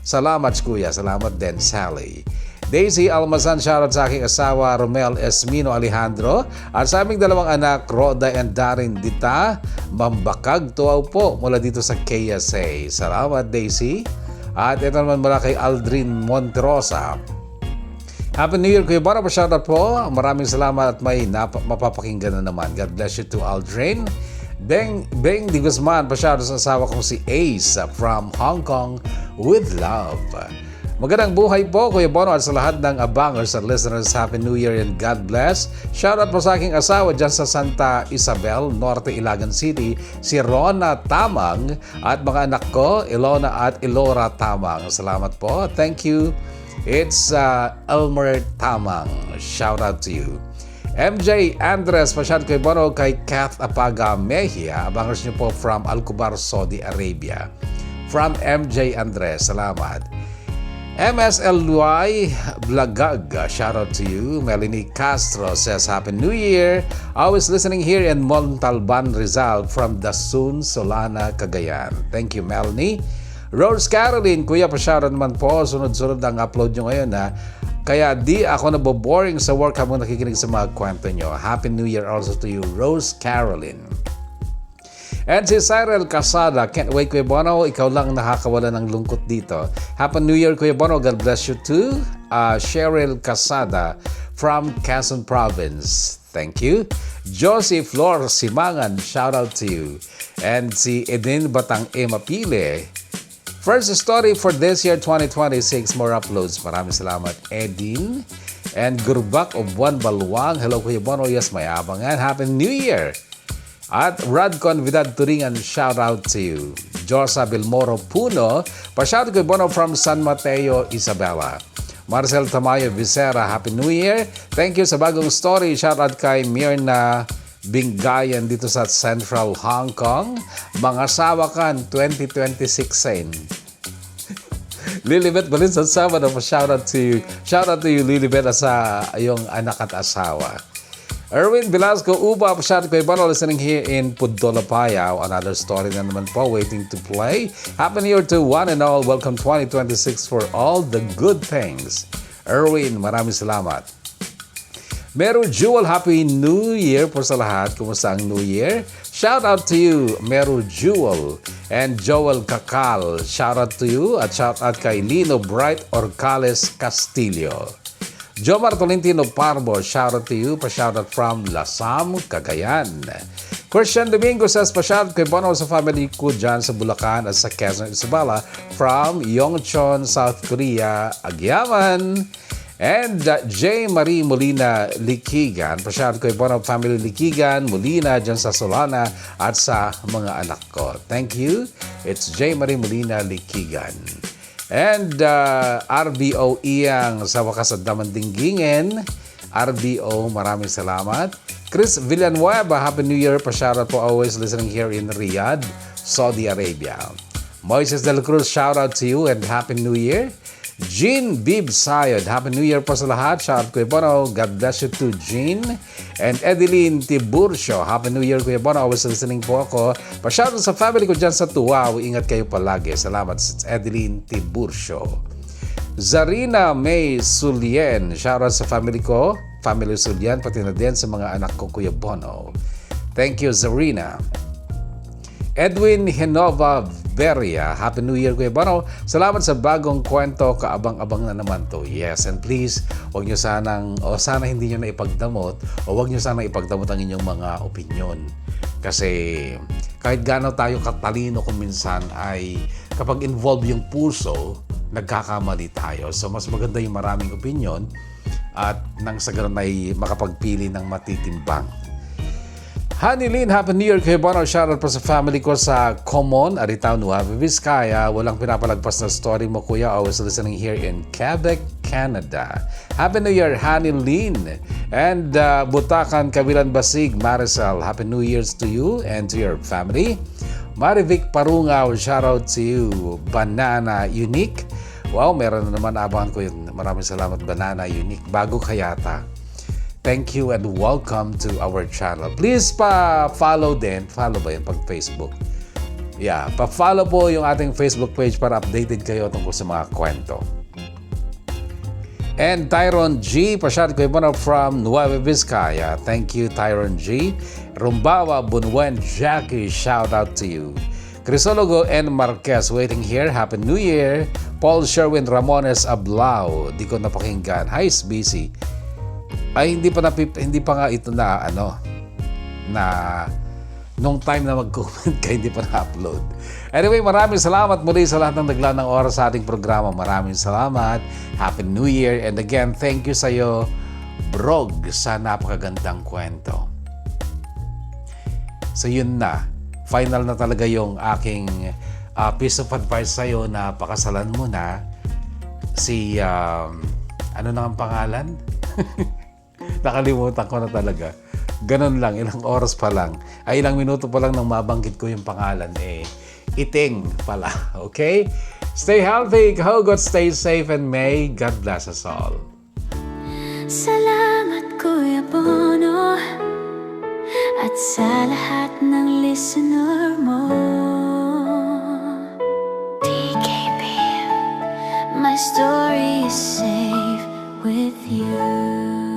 Speaker 1: Salamat, Kuya. Salamat din, Sally. Daisy Almazan, shoutout sa aking asawa Romel Esmino Alejandro at sa aming dalawang anak Roda and Darin Dita Mambakag Tuaw po mula dito sa KSA. Salamat, Daisy. At ito naman mula kay Aldrin Monterosa. Happy New Year, Kuya Bono. Pa-shoutout po. Maraming salamat at may mapapakinggan na naman. God bless you to Aldrin. Beng Di Guzman, pa-shoutout sa asawa kong si Ace from Hong Kong with love. Magandang buhay po, Kuya Bono, at sa lahat ng abangers at listeners. Happy New Year and God bless. Shoutout po sa aking asawa dyan sa Santa Isabel, Norte, Ilagan City, si Rona Tamang, at mga anak ko, Ilona at Ilora Tamang. Salamat po. Thank you. It's Elmer Tamang. Shoutout to you. MJ Andres, pa-shoutout Kuya Bono kay Kath Apaga Mejia. Abangers niyo po from Alcobar, Saudi Arabia. From MJ Andres. Salamat. MSLY Blagag, shout out to you. Melanie Castro says Happy New Year. Always listening here in Montalban, Rizal from Dasun, Solana, Cagayan. Thank you, Melanie. Rose Caroline, Kuya, pa-shoutout naman po. Sunod-sunod ang upload nyo ngayon ha. Kaya di ako naboboring sa work habang nakikinig sa mga kwento nyo. Happy New Year also to you, Rose Caroline. And si Cyril Casada, can't wait, Kuya Bono. Ikaw lang nakakawala ng lungkot dito. Happy New Year, Kuya Bono. God bless you too. Cheryl Casada from Quezon Province. Thank you. Josie Flor Simangan, shout out to you. And si Edin Batang Mapile. First story for this year, 2026. More uploads. Maraming salamat, Edin. And Gurbak of Buwan Balwang. Hello, Kuya Bono. Yes, may abangan. Happy New Year. At Radcon Vidad Turingan, shout out to you. Josa Bilmoro Puno, pa-shout ko Bono from San Mateo, Isabela. Marcel Tamayo Vicera, Happy New Year. Thank you sa bagong story. Shout out kay Mirna Bingayan dito sa Central Hong Kong. Mga sawakan 2026 sen. Lilibet Balin sa sama na pa-shout out to you. Shout out to you, Lilibet, sa iyong anak at asawa. Erwin Velasco Uba, pasyado kay Bono, listening here in Pudola, Payao. Another story na naman po waiting to play. Happy New Year to one and all. Welcome 2026 for all the good things. Erwin, maraming salamat. Meru Jewel, Happy New Year po sa lahat. Kumusta ang New Year? Shout out to you, Meru Jewel. And Joel Kakal, shout out to you. At shout out kay Lino Bright Orcales Castillo. Jomar Tolentino Parbo, shout out to you. Pa-shout out from Lasam, Cagayan. Christian Domingo says, pa-shout out kay Bono sa family ko dyan sa Bulacan at sa Quezon Isabela from Yongchon, South Korea, Agyaman. And J. Marie Molina Likigan, pa-shout out kay Bono family Likigan, Molina dyan sa Solana at sa mga anak ko. Thank you. It's J. Marie Molina Likigan. And RBO Iyang sa wakas at damandinggingen. RBO, maraming salamat. Chris Villanueva, Happy New Year. Pa-shoutout po, always listening here in Riyadh, Saudi Arabia. Moises Del Cruz, shoutout to you and Happy New Year. Jean Bib Sayod, Happy New Year po sa lahat. Shoutout Kuya Bono, God bless you to Jean. And Edeline Tiburcio, Happy New Year Kuya Bono, always listening po ako. Pa-shoutout sa family ko dyan sa Tuwaw, ingat kayo palagi. Salamat sa Edeline Tiburcio. Zarina May Sulien, shoutout sa family ko, family Sulien, pati na din sa mga anak ko Kuya Bono. Thank you Zarina. Edwin Henova Beria, Happy New Year Kuya Bono. Salamat sa bagong kwento, kaabang-abang na naman to. Yes, and please, huwag nyo sanang, o sana hindi nyo na ipagdamot, o huwag nyo sanang ipagdamot ang inyong mga opinyon. Kasi kahit gaano tayo katalino kung minsan ay kapag involved yung puso, nagkakamali tayo. So mas maganda yung maraming opinyon at nang sa ganun ay makapagpili ng matitimbang. Honey Lynn, Happy New Year kay Bono. Shoutout po sa family ko sa Common, Aritaw, Nueva Vizcaya. Walang pinapalagpas na story mo, kuya. Always listening here in Quebec, Canada. Happy New Year, Honey Lynn. And Butacan, Kabilan Basig, Maricel. Happy New Year's to you and to your family. Marivic Parungaw, shoutout to you. Banana Unique. Wow, meron na naman, abangan ko yun. Maraming salamat, Banana Unique. Bago kayata. Thank you and welcome to our channel. Please pa-follow din. Follow ba yun pag Facebook? Yeah, pa-follow po yung ating Facebook page para updated kayo tungkol sa mga kwento. And Tyron G, pa-shout ko yun from Nueva Vizcaya. Thank you, Tyron G. Rumbawa, Bunwen, Jackie, shout out to you. Crisologo N. Marquez, waiting here. Happy New Year. Paul Sherwin Ramones Ablao. Di ko napakinggan. Hi, busy. Ay hindi pa nga ito na nung time na mag-comment ka hindi pa na-upload. Anyway, maraming salamat muli sa lahat ng naglaan ng oras sa ating programa. Maraming salamat. Happy New Year. And again, thank you sa iyo, Brog, sa napakagandang kwento. So yun na. Final na talaga yung aking piece of advice sa iyo na pakasalan mo na si ano na ang pangalan? Nakalimutan ko na talaga. Ganun lang, ilang oras pa lang. Ay, ilang minuto pa lang nang mabanggit ko yung pangalan. Iting pala. Okay? Stay healthy, Hugot, stay safe, and may God bless us all.
Speaker 2: Salamat Kuya Bono at sa lahat ng listener mo. TKP, my story is safe with you.